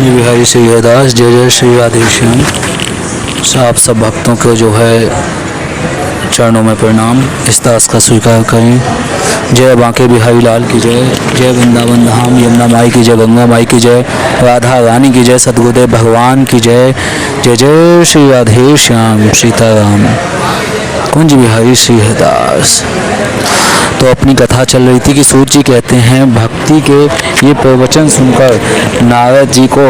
कुंज बिहारी श्री हरिदास। जय जय श्री राधेश्याम। आप सब भक्तों को जो है चरणों में प्रणाम, इस दास का स्वीकार करें। जय बांके बिहारी लाल की जय। जय वृंदावन धाम यमुना माई की जय, गंगा माई की जय, राधा रानी की जय, सद्गुरुदेव भगवान की जय। जय जय श्री राधेश्याम सीताराम। कुंज बिहारी श्री हरिदास। तो अपनी कथा चल रही थी कि सूत जी कहते हैं भक्ति के ये प्रवचन सुनकर नारद जी को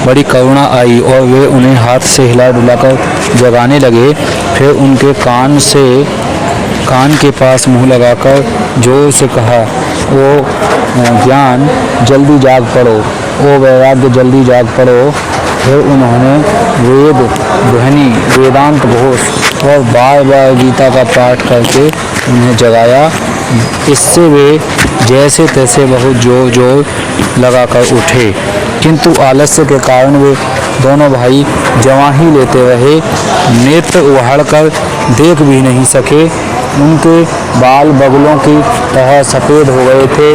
बड़ी करुणा आई और वे उन्हें हाथ से हिला डुलाकर जगाने लगे। फिर उनके कान के पास मुंह लगाकर जोर से कहा, ओ ज्ञान जल्दी जाग पड़ो, ओ वैराग्य जल्दी जाग पड़ो। फिर उन्होंने वेद ध्वनि, वेदांत घोष और बार बार गीता का पाठ करके उन्हें जगाया। इससे वे जैसे तैसे बहुत जोर लगाकर उठे, किंतु आलस्य के कारण वे दोनों भाई जवा ही लेते रहे। नेत्र उहाड़कर देख भी नहीं सके। उनके बाल बगलों की तरह सफ़ेद हो गए थे।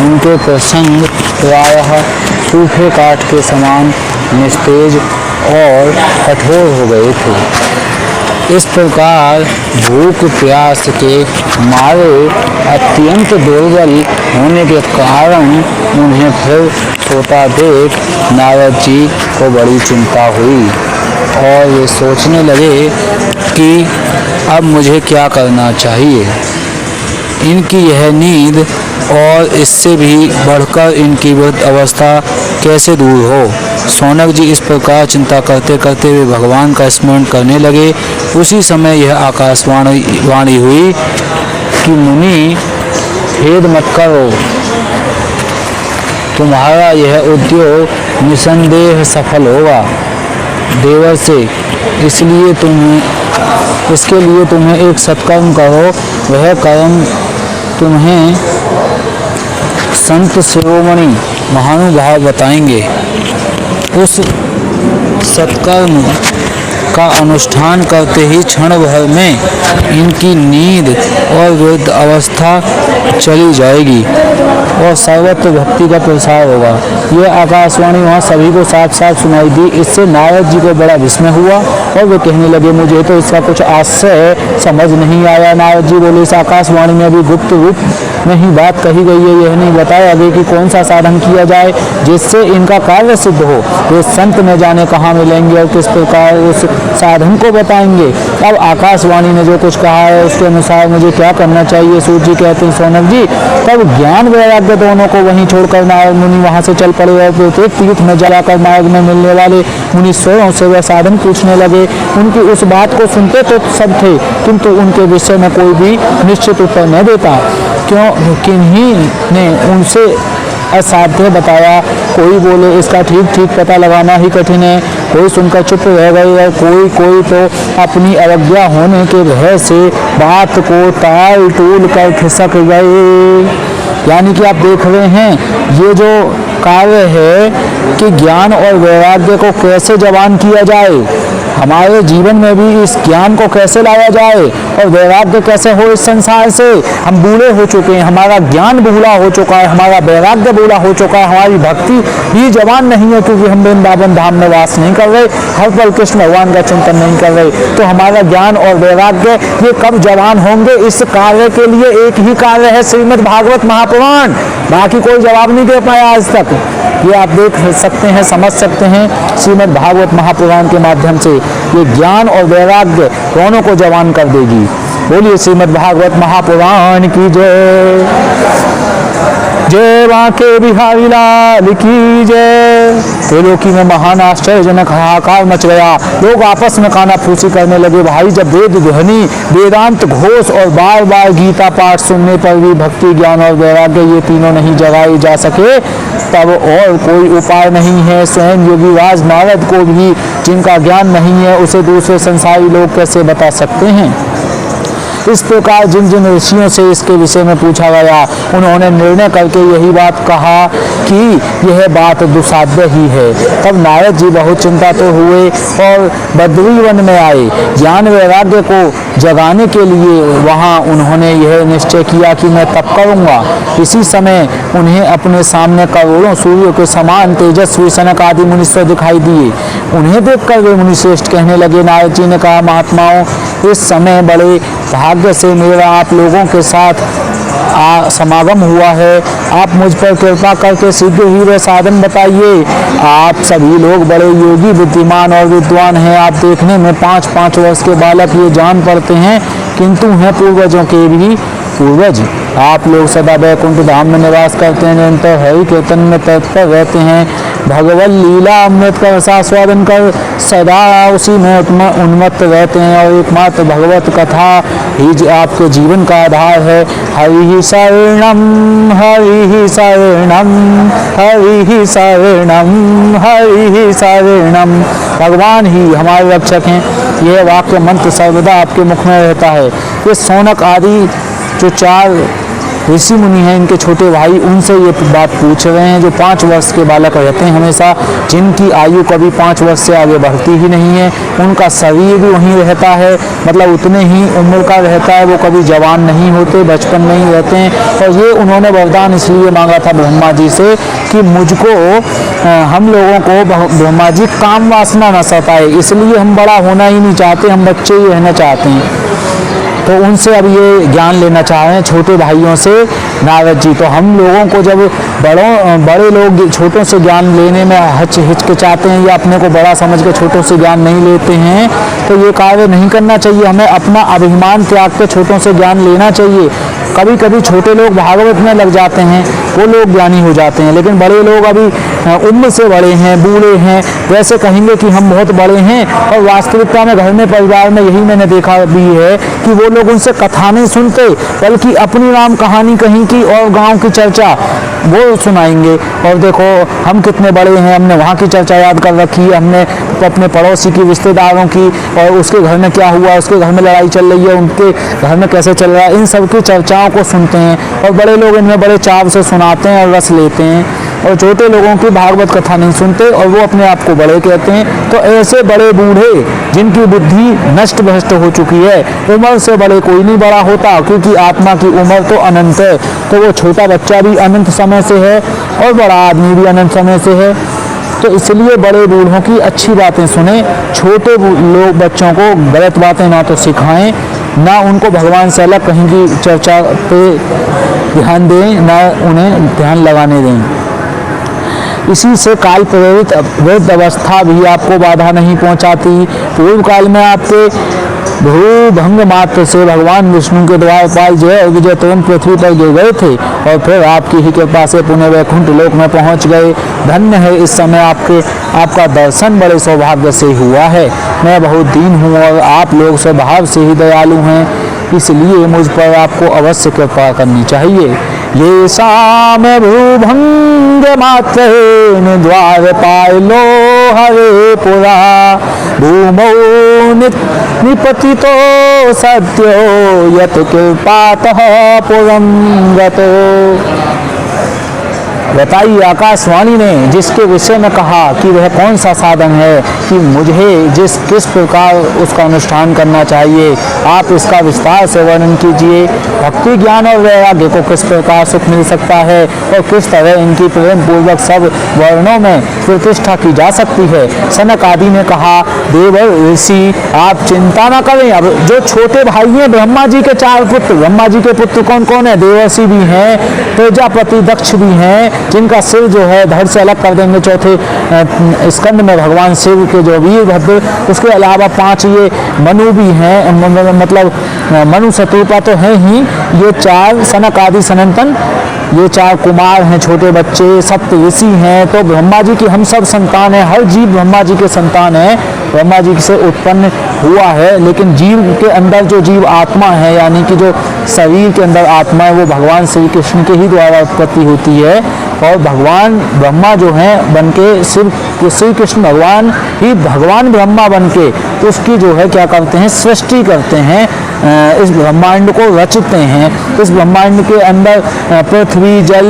उनके प्रसंग प्रायः सूखे काठ के समान निस्तेज और कठोर हो गए थे। इस प्रकार भूख प्यास के मारे अत्यंत दुर्बल होने के कारण उन्हें फिर सोता देख नारद जी को बड़ी चिंता हुई और वे सोचने लगे कि अब मुझे क्या करना चाहिए। इनकी यह नींद और इससे भी बढ़कर इनकी वृद्ध अवस्था कैसे दूर हो। सौनक जी इस प्रकार चिंता करते करते वे भगवान का स्मरण करने लगे। उसी समय यह आकाशवाणी हुई कि मुनि खेद मत करो, तुम्हारा यह उद्योग निसंदेह सफल होगा देवर से। इसके लिए तुम्हें एक सत्कर्म करो। वह कर्म तुम्हें संत शिरोमणि महानुभाव बताएंगे। उस सत्कर्म का अनुष्ठान करते ही क्षण भर में इनकी नींद और वृद्ध अवस्था चली जाएगी और सर्वत्र भक्ति का प्रसार होगा। यह आकाशवाणी वहाँ सभी को साफ साफ सुनाई दी। इससे नारद जी को बड़ा विस्मय हुआ और वे कहने लगे, मुझे तो इसका कुछ आशय समझ नहीं आया। नारद जी बोले, इस आकाशवाणी में अभी गुप्त रूप में ही बात कही गई है। यह नहीं बताया गया कि कौन सा साधन किया जाए जिससे इनका कार्य सिद्ध हो। वे संत न जाने कहाँ मिलेंगे और किस प्रकार उस साधन को बताएंगे। अब आकाशवाणी ने जो कुछ कहा है उसके अनुसार मुझे क्या करना चाहिए। सूत जी कहते हैं, सौनक जी तब ज्ञान वैराग्य दोनों को वहीं छोड़कर नारद मुनि वहां से चल पड़े और प्रत्येक तीर्थ में जाकर मार्ग में मिलने वाले मुनि स्वयं से वह साधन पूछने लगे। उनकी उस बात को सुनते तो सब थे, किंतु उनके विषय में कोई भी निश्चित उत्तर न देता। किन्हीं ने उनसे असाध्य बताया। कोई बोले इसका ठीक पता लगाना ही कठिन है। कोई सुनकर चुप रह गए और कोई तो अपनी अवज्ञा होने के भय से बात को टाल टूल कर खिसक गए। यानी कि आप देख रहे हैं ये जो कार्य है कि ज्ञान और वैराग्य को कैसे जवान किया जाए, हमारे जीवन में भी इस ज्ञान को कैसे लाया जाए और वैराग्य कैसे हो। इस संसार से हम बूढ़े हो चुके हैं, हमारा ज्ञान बूढ़ा हो चुका है, हमारा वैराग्य बूढ़ा हो चुका है, हमारी भक्ति भी जवान नहीं है क्योंकि हम वृंदावन धाम में वास नहीं कर रहे, हर पल कृष्ण भगवान का चिंतन नहीं कर रहे। तो हमारा ज्ञान और वैराग्य ये कब जवान होंगे। इस कार्य के लिए एक ही कार्य है, श्रीमद् भागवत महापुराण। बाकी कोई जवाब नहीं दे पाया आज तक। ये आप देख सकते हैं, समझ सकते हैं श्रीमद् भागवत महापुराण के माध्यम से। ये ज्ञान और वैराग्य दोनों को जवान कर देगी। बोलिए श्रीमद् भागवत महापुराण की जय। जय बांके बिहारी लाल की जय। त्रिलोकी में महान आश्चर्यजनक हाहाकार मच गया। लोग आपस में कानाफूसी करने लगे। भाई जब वेद ध्वनि, वेदांत घोष और बार बार गीता पाठ सुनने पर भी भक्ति, ज्ञान और वैराग्य ये तीनों नहीं जगाए जा सके, तब और कोई उपाय नहीं है। स्वयं योगीराज नारद को भी जिनका ज्ञान नहीं है उसे दूसरे संसारी लोग कैसे बता सकते हैं। इस प्रकार जिन जिन ऋषियों से इसके विषय में पूछा गया उन्होंने निर्णय करके यही बात कहा कि यह बात दुसाध्य ही है। तब नारद जी बहुत चिंता तो हुए और बद्रीवन में आए। ज्ञान वैराग्य को जगाने के लिए वहाँ उन्होंने यह निश्चय किया कि मैं तप करूँगा। इसी समय उन्हें अपने सामने करोड़ों सूर्य के समान तेजस्वी सनक आदि मुनीश्वर दिखाई दिए। उन्हें देखकर वे मुनिश्रेष्ठ कहने लगे। नारद जी ने कहा, महात्माओं, इस समय बड़े भाग्य से मेरा आप लोगों के साथ समागम हुआ है। आप मुझ पर कृपा करके शीघ्र ही वह साधन बताइए। आप सभी लोग बड़े योगी, बुद्धिमान और विद्वान हैं। आप देखने में 5-5 वर्ष के बालक ये जान पड़ते हैं, किंतु हैं पूर्वजों के भी पूर्वज। आप लोग सदा वैकुंठ धाम में निवास करते हैं, निरंतर हरि कीर्तन में तत्पर रहते हैं, भगवत लीला अमृत का रसास्वादन कर सदा उसी में उन्मत्त रहते हैं और एकमात्र भगवत कथा ही आपके जीवन का आधार है। हरि शरणम हरि शरणम हरि शरणम हरि शरणम। भगवान ही हमारे रक्षक हैं। यह वाक्य मंत्र सर्वदा आपके मुख में रहता है। ये सौनक आदि जो 4 ऋषि मुनि हैं, इनके छोटे भाई उनसे ये बात पूछ रहे हैं, जो 5 वर्ष के बालक रहते हैं हमेशा, जिनकी आयु कभी 5 वर्ष से आगे बढ़ती ही नहीं है। उनका शरीर भी वहीं रहता है, मतलब उतने ही उम्र का रहता है, वो कभी जवान नहीं होते, बचपन में ही रहते हैं। और ये उन्होंने वरदान इसलिए मांगा था ब्रह्मा जी से कि मुझको हम लोगों को ब्रह्मा जी काम वासना न सताए, इसलिए हम बड़ा होना ही नहीं चाहते, हम बच्चे ही रहना चाहते हैं। तो उनसे अब ये ज्ञान लेना चाह रहे हैं, छोटे भाइयों से नारद जी। तो हम लोगों को जब बड़े लोग छोटों से ज्ञान लेने में हिचकिचाते हैं या अपने को बड़ा समझ के छोटों से ज्ञान नहीं लेते हैं, तो ये कार्य नहीं करना चाहिए। हमें अपना अभिमान त्याग के छोटों से ज्ञान लेना चाहिए। कभी कभी छोटे लोग भागवत में लग जाते हैं, वो लोग ज्ञानी हो जाते हैं, लेकिन बड़े लोग अभी उम्र से बड़े हैं, बूढ़े हैं, वैसे कहेंगे कि हम बहुत बड़े हैं, और वास्तविकता में घर में परिवार में यही मैंने देखा भी है कि वो लोग उनसे कथा नहीं सुनते, बल्कि अपनी राम कहानी कहीं की और गांव की चर्चा वो सुनाएंगे। और देखो हम कितने बड़े हैं, हमने वहाँ की चर्चा याद कर रखी है, हमने अपने पड़ोसी की, रिश्तेदारों की, और उसके घर में क्या हुआ, उसके घर में लड़ाई चल रही है, उनके घर में कैसे चल रहा है, इन सब की चर्चाओं को सुनते हैं। और बड़े लोग इनमें बड़े चाव से सुनाते हैं और रस लेते हैं, और छोटे लोगों की भागवत कथा नहीं सुनते और वो अपने आप को बड़े कहते हैं। तो ऐसे बड़े बूढ़े जिनकी बुद्धि नष्ट भ्रष्ट हो चुकी है, उम्र से बड़े कोई नहीं बड़ा होता, क्योंकि आत्मा की उम्र तो अनंत है। तो वो छोटा बच्चा भी अनंत समय से है और बड़ा आदमी भी अनंत समय से है। तो इसलिए बड़े बूढ़ों की अच्छी बातें सुने, छोटे लोग बच्चों को गलत बातें ना तो सिखाएं, ना उनको भगवान से अलग कहीं की चर्चा पे ध्यान दें, ना उन्हें ध्यान लगाने दें। इसी से काल प्रेरित वृद्ध अवस्था भी आपको बाधा नहीं पहुंचाती। पूर्व काल में आपके भूभंग मात्र से भगवान विष्णु के द्वारपाल जय और विजय तुरंत पृथ्वी पर गिर गए थे और फिर आपकी ही कृपा से पुनः वैकुंठ लोक में पहुंच गए। धन्य है इस समय आपका दर्शन बड़े सौभाग्य से हुआ है। मैं बहुत दीन हूँ और आप लोग स्वभाव से ही दयालु हैं, इसलिए मुझ पर आपको अवश्य कृपा करनी चाहिए। ये शाम भूभंग मात्र द्वारपालो हरे पुरा भूमौ निपतितो सत्यो यत कृपातः पुरं गतो। बताइए आकाशवाणी ने जिसके विषय में कहा कि वह कौन सा साधन है कि मुझे किस प्रकार उसका अनुष्ठान करना चाहिए, आप इसका विस्तार से वर्णन कीजिए। भक्ति ज्ञान और वैराग्य को किस प्रकार सुख मिल सकता है और किस तरह इनकी प्रेम पूर्वक सब वर्णों में प्रतिष्ठा की जा सकती है। सनक आदि ने कहा, देवर ऋषि आप चिंता न करें। अब जो छोटे भाई हैं ब्रह्मा जी के 4 पुत्र, ब्रह्मा जी के पुत्र कौन कौन है? देवर्षि भी हैं, प्रजापति दक्ष भी हैं, जिनका सिर जो है धड़ से अलग कर देंगे। चौथे स्कंद में भगवान शिव के जो वीरभद्र, उसके अलावा 5 ये मनु भी हैं, मतलब मनु शत्रुपा तो हैं ही। ये 4 सनक आदि सनातन, ये 4 कुमार हैं, छोटे बच्चे, 7 ऋषि हैं। तो ब्रह्मा जी की हम सब संतान है, हर जीव ब्रह्मा जी के संतान है, ब्रह्मा जी से उत्पन्न हुआ है। लेकिन जीव के अंदर जो जीव आत्मा है, यानी कि जो शरीर के अंदर आत्मा है, वो भगवान श्री कृष्ण के ही द्वारा उत्पत्ति होती है। और भगवान ब्रह्मा जो हैं बनके श्री कृष्ण भगवान ही भगवान ब्रह्मा बनके उसकी जो है क्या करते हैं, सृष्टि करते हैं। इस ब्रह्मांड को रचते हैं। इस ब्रह्मांड के अंदर पृथ्वी, जल,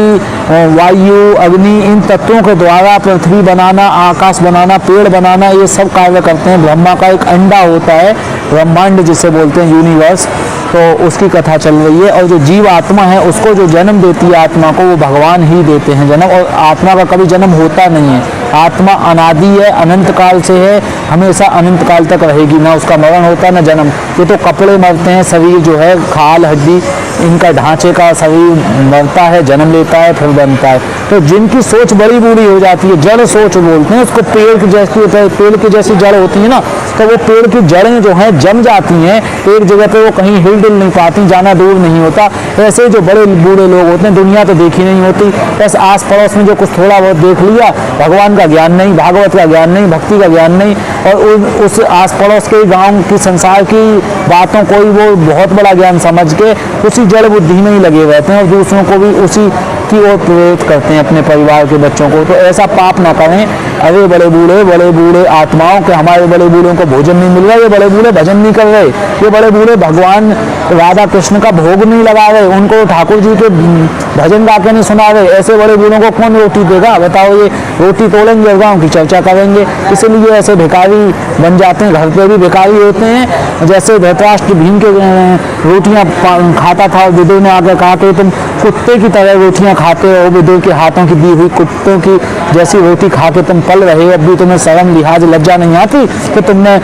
वायु, अग्नि, इन तत्वों के द्वारा पृथ्वी बनाना, आकाश बनाना, पेड़ बनाना, ये सब कार्य करते हैं। ब्रह्मा का एक अंडा होता है, ब्रह्मांड जिसे बोलते हैं, यूनिवर्स, तो उसकी कथा चल रही है। और जो जीव आत्मा है उसको जो जन्म देती है आत्मा को, वो भगवान ही देते हैं जन्म, और आत्मा का कभी जन्म होता नहीं है। आत्मा अनादि है, अनंत काल से है, हमेशा अनंत काल तक रहेगी, ना उसका मरण होता है ना जन्म। ये तो कपड़े मरते हैं, शरीर जो है खाल हड्डी इनका ढांचे का शरीर मरता है, जन्म लेता है, फिर बनता है। तो जिनकी सोच बड़ी बूढ़ी हो जाती है, जड़ सोच बोलते हैं उसको, पेड़ की जैसी होता है, पेड़ की जैसी जड़ होती है ना, तो वो पेड़ की जड़ें जो हैं जम जाती हैं एक जगह पे, वो कहीं हिल डुल नहीं पाती, जाना दूर नहीं होता। ऐसे जो बड़े बूढ़े लोग होते हैं, दुनिया तो देखी नहीं होती, बस आस पड़ोस में जो कुछ थोड़ा बहुत देख लिया, भगवान का ज्ञान नहीं, भागवत का ज्ञान नहीं, भक्ति का ज्ञान नहीं, और उस आस पड़ोस के गांव की संसार की बातों को ही वो बहुत बड़ा ज्ञान समझ के उसी जड़ बुद्धि में ही लगे रहते हैं, और दूसरों को भी उसी की ओर प्रेरित करते हैं, अपने परिवार के बच्चों को। तो ऐसा पाप ना करें। अरे बड़े बूढ़े आत्माओं के, हमारे बड़े बूढ़ों को भोजन नहीं मिल रहा, ये बड़े बूढ़े भजन नहीं कर रहे, ये बड़े बूढ़े भगवान राधा कृष्ण का भोग नहीं लगा रहे, उनको ठाकुर जी के भजन गा के नहीं सुना रहे, ऐसे बड़े बूढ़ों को कौन रोटी देगा बताओ। ये रोटी तोड़ेंगे, गाँव की चर्चा करेंगे, इसलिए ऐसे भिखारी बन जाते हैं। घर पे भी भिखारी होते हैं, जैसे धृतराष्ट्र भीम के रोटियां खाता था, और विदुर ने आकर कहा कि तुम कुत्ते की तरह रोटियां खाते हो, विदुर के हाथों की दी हुई कुत्तों की जैसी रोटी खा के तुम पल रहे हो, अब भी तुम्हें शर्म लिहाज लज्जा नहीं आती कि तुमने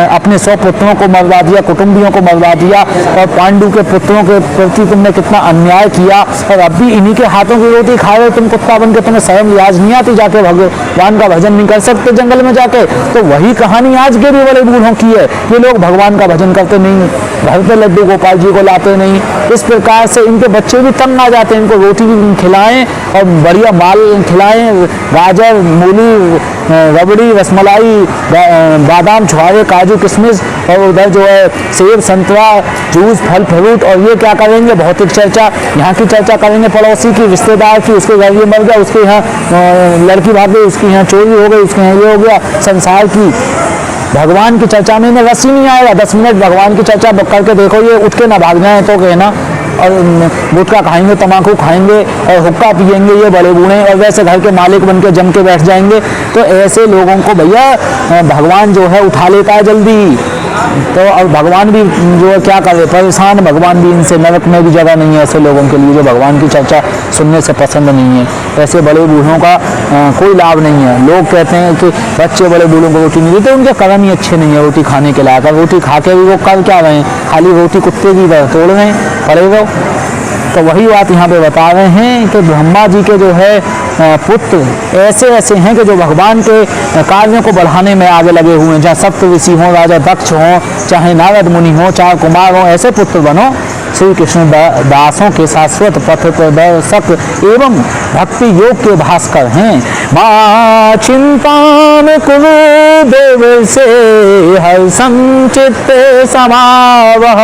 अपने 100 पुत्रों को मरवा दिया, कुटुंबियों को मरवा दिया, और पांडु के पुत्रों के प्रति तुमने कितना अन्याय किया, और अब भी इन्हीं के हाथों की रोटी खा रहे हो तुम कुत्ता बन के, तुम्हें शर्म लिहाज नहीं आती, जाके भगवान का भजन नहीं कर सकते जंगल में जाके। तो वही कहानी आज के भी बड़े बूढ़ों की है, ये लोग भगवान का भजन करते नहीं, घर पे लड्डू गोपाल जी को लाते नहीं, इस प्रकार से इनके बच्चे भी तंग आ जाते हैं। इनको रोटी भी खिलाएं और बढ़िया माल खिलाएं, गाजर, मूली, रबड़ी, रसमलाई, बादाम, छुहारे, काजू, किशमिश, और उधर जो है सेब, संतरा, जूस, फल फ्रूट, और ये क्या करेंगे, भौतिक चर्चा, यहाँ की चर्चा करेंगे, पड़ोसी की, रिश्तेदार की, उसके घर ये मर गया, उसके यहाँ लड़की भाग गई, उसके यहाँ चोरी हो गई, उसके यहाँ ये हो गया, संसार की। भगवान की चर्चा में रस ही नहीं आएगा। 10 मिनट भगवान की चर्चा करके देखो, ये उठ के ना भाग जाए तो कहना, और गुटखा खाएंगे, तम्बाकू खाएंगे और हुक्का पिएंगे ये बड़े बूढ़े, और वैसे घर के मालिक बन के जम के बैठ जाएंगे। तो ऐसे लोगों को भैया भगवान जो है उठा लेता है जल्दी। तो और भगवान भी जो है क्या करे, परेशान, भगवान भी इनसे, नरक में भी जगह नहीं है ऐसे लोगों के लिए जो भगवान की चर्चा सुनने से पसंद नहीं है। ऐसे बड़े बूढ़ों का कोई लाभ नहीं है। लोग कहते हैं कि बच्चे बड़े बूढ़ों को रोटी नहीं देते, उनके कर्म ही अच्छे नहीं है रोटी खाने के लायक। रोटी खा के भी वो कर क्या रहे हैं, खाली रोटी कुत्ते की तोड़ रहे हैं, पड़ेगा। तो वही बात यहाँ पे बता रहे हैं कि ब्रह्मा जी के जो है पुत्र ऐसे हैं कि जो भगवान के कार्यों को बढ़ाने में आगे लगे हुए हैं। चाहे सप्त ऋषि हों, राजा दक्ष हों, चाहे नारद मुनि हों, चाहे कुमार हों, ऐसे पुत्र बनो। श्री कृष्ण दासों के शाश्वत पथ प्रदर्शक एवं भक्ति योग के भास्कर हैं। मां चिंता में कुरु देव से हर संचित समावह,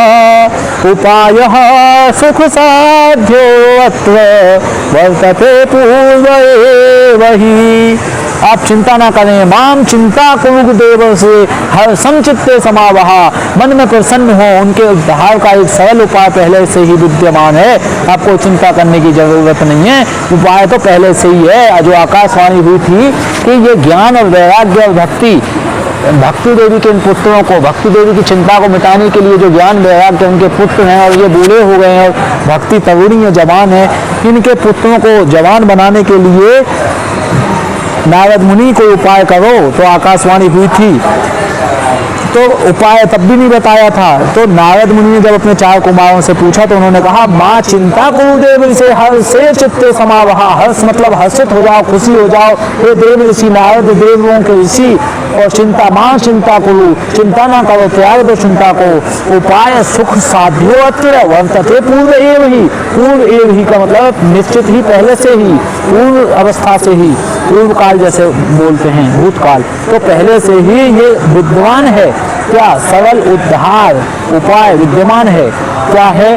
उपाय सुख साध्यो अत्र वर्तते पूर्व वही। आप चिंता ना करें, माम चिंता कुरु देव से हर संचित समावहा, मन में प्रसन्न हो, उनके उद्धार का एक सरल उपाय पहले से ही विद्यमान है। आपको चिंता करने की जरूरत नहीं है, उपाय तो पहले से ही है। जो आकाशवाणी हुई थी कि ये ज्ञान और वैराग्य और भक्ति, भक्ति देवी के इन पुत्रों को, भक्ति देवी की चिंता को मिटाने के लिए जो ज्ञान वैराग्य उनके पुत्र हैं, और ये बूढ़े हो गए हैं और भक्ति तरुणी है, जवान है, इनके पुत्रों को जवान बनाने के लिए नारद मुनि को उपाय करो। तो आकाशवाणी हुई थी, तो उपाय तब भी नहीं बताया था। तो नारद मुनि ने जब अपने 4 कुमारों से पूछा तो उन्होंने कहा, माँ चिंता कुरु देव से हर्ष से चित्ते समावहा। हर्ष मतलब हर्षित हो जाओ, खुशी हो जाओ, हे देव ऋषि, नारद देवों के ऋषि। और चिंता, माँ चिंता कुरु, चिंता ना करो, त्याग दो चिंता को। उपाय सुख साध्यो अत्र वर्तते पूर्व एव ही। पूर्व एव ही का मतलब निश्चित ही, पहले से ही, पूर्व अवस्था से ही, पूर्व काल जैसे बोलते हैं, भूतकाल, तो पहले से ही ये विद्वान है। क्या? सरल उद्धार उपाय विद्यमान है। क्या है?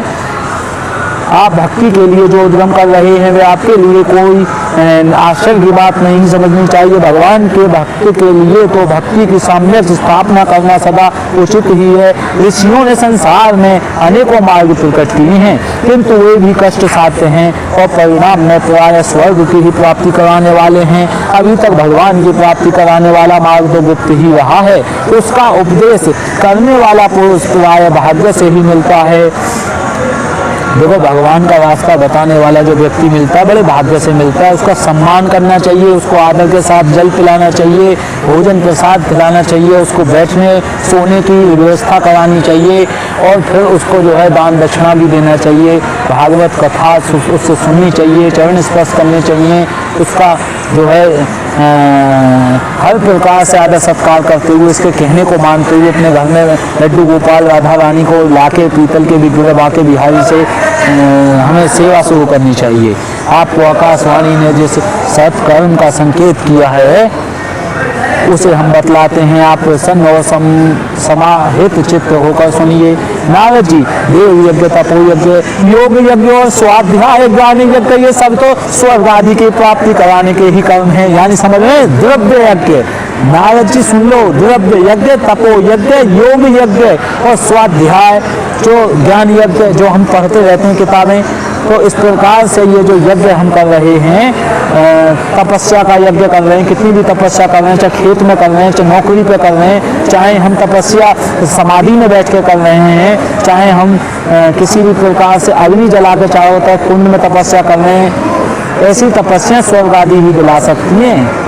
आप भक्ति के लिए जो उद्यम कर रहे हैं वे आपके लिए कोई आश्चर्य की बात नहीं समझनी चाहिए। भगवान के भक्त के लिए तो भक्ति की सम्यक स्थापना करना सदा उचित ही है। ऋषियों ने संसार में अनेकों मार्ग प्रकट किए हैं, किंतु वे भी कष्ट साध्य हैं और परिणाम में प्राय स्वर्ग की ही प्राप्ति कराने वाले हैं। अभी तक भगवान की प्राप्ति कराने वाला मार्ग तो गुप्त ही रहा है। उसका उपदेश करने वाला पुरुष प्राय भाग्य से ही मिलता है। देखो, भगवान का रास्ता बताने वाला जो व्यक्ति मिलता है बड़े भाग्य से मिलता है। उसका सम्मान करना चाहिए, उसको आदर के साथ जल पिलाना चाहिए, भोजन प्रसाद खिलाना चाहिए, उसको बैठने सोने की व्यवस्था करानी चाहिए और फिर उसको जो है दान दक्षिणा भी देना चाहिए। भागवत कथा उससे सुननी चाहिए, चरण स्पर्श करने चाहिए, उसका जो है हर प्रकार से आदर सत्कार करते हुए उसके कहने को मानते हुए अपने घर में लड्डू गोपाल राधा रानी को लाके पीतल के विग्रह बाके बिहारी से हमें सेवा शुरू करनी चाहिए। आपको आकाशवाणी ने जिस सत्कर्म का संकेत किया है उसे हम बतलाते हैं, आप प्रसन्न और समाहित चित्त होकर सुनिए। नारद जी, देव यज्ञ, तपो यज्ञ, योग यज्ञ और स्वाध्याय ज्ञान यज्ञ, ये सब तो स्वर्ग आदि की प्राप्ति कराने के ही कर्म हैं। यानी समझ रहे हैं, द्रव्य यज्ञ, नारद जी सुन लो, द्रव्य यज्ञ, तपो यज्ञ, योग यज्ञ और स्वाध्याय जो ज्ञान यज्ञ जो हम पढ़ते रहते हैं किताबें, तो इस प्रकार से ये जो यज्ञ हम कर रहे हैं, तपस्या का यज्ञ कर रहे हैं, कितनी भी तपस्या कर रहे हैं, चाहे खेत में कर रहे हैं, चाहे नौकरी पे कर रहे हैं, चाहे हम तपस्या समाधि में बैठ के कर रहे हैं, चाहे हम किसी भी प्रकार से अग्नि जला के चारों तरफ कुंड में तपस्या कर रहे हैं, ऐसी तपस्या स्वर्ग आदि ही दिला सकती हैं।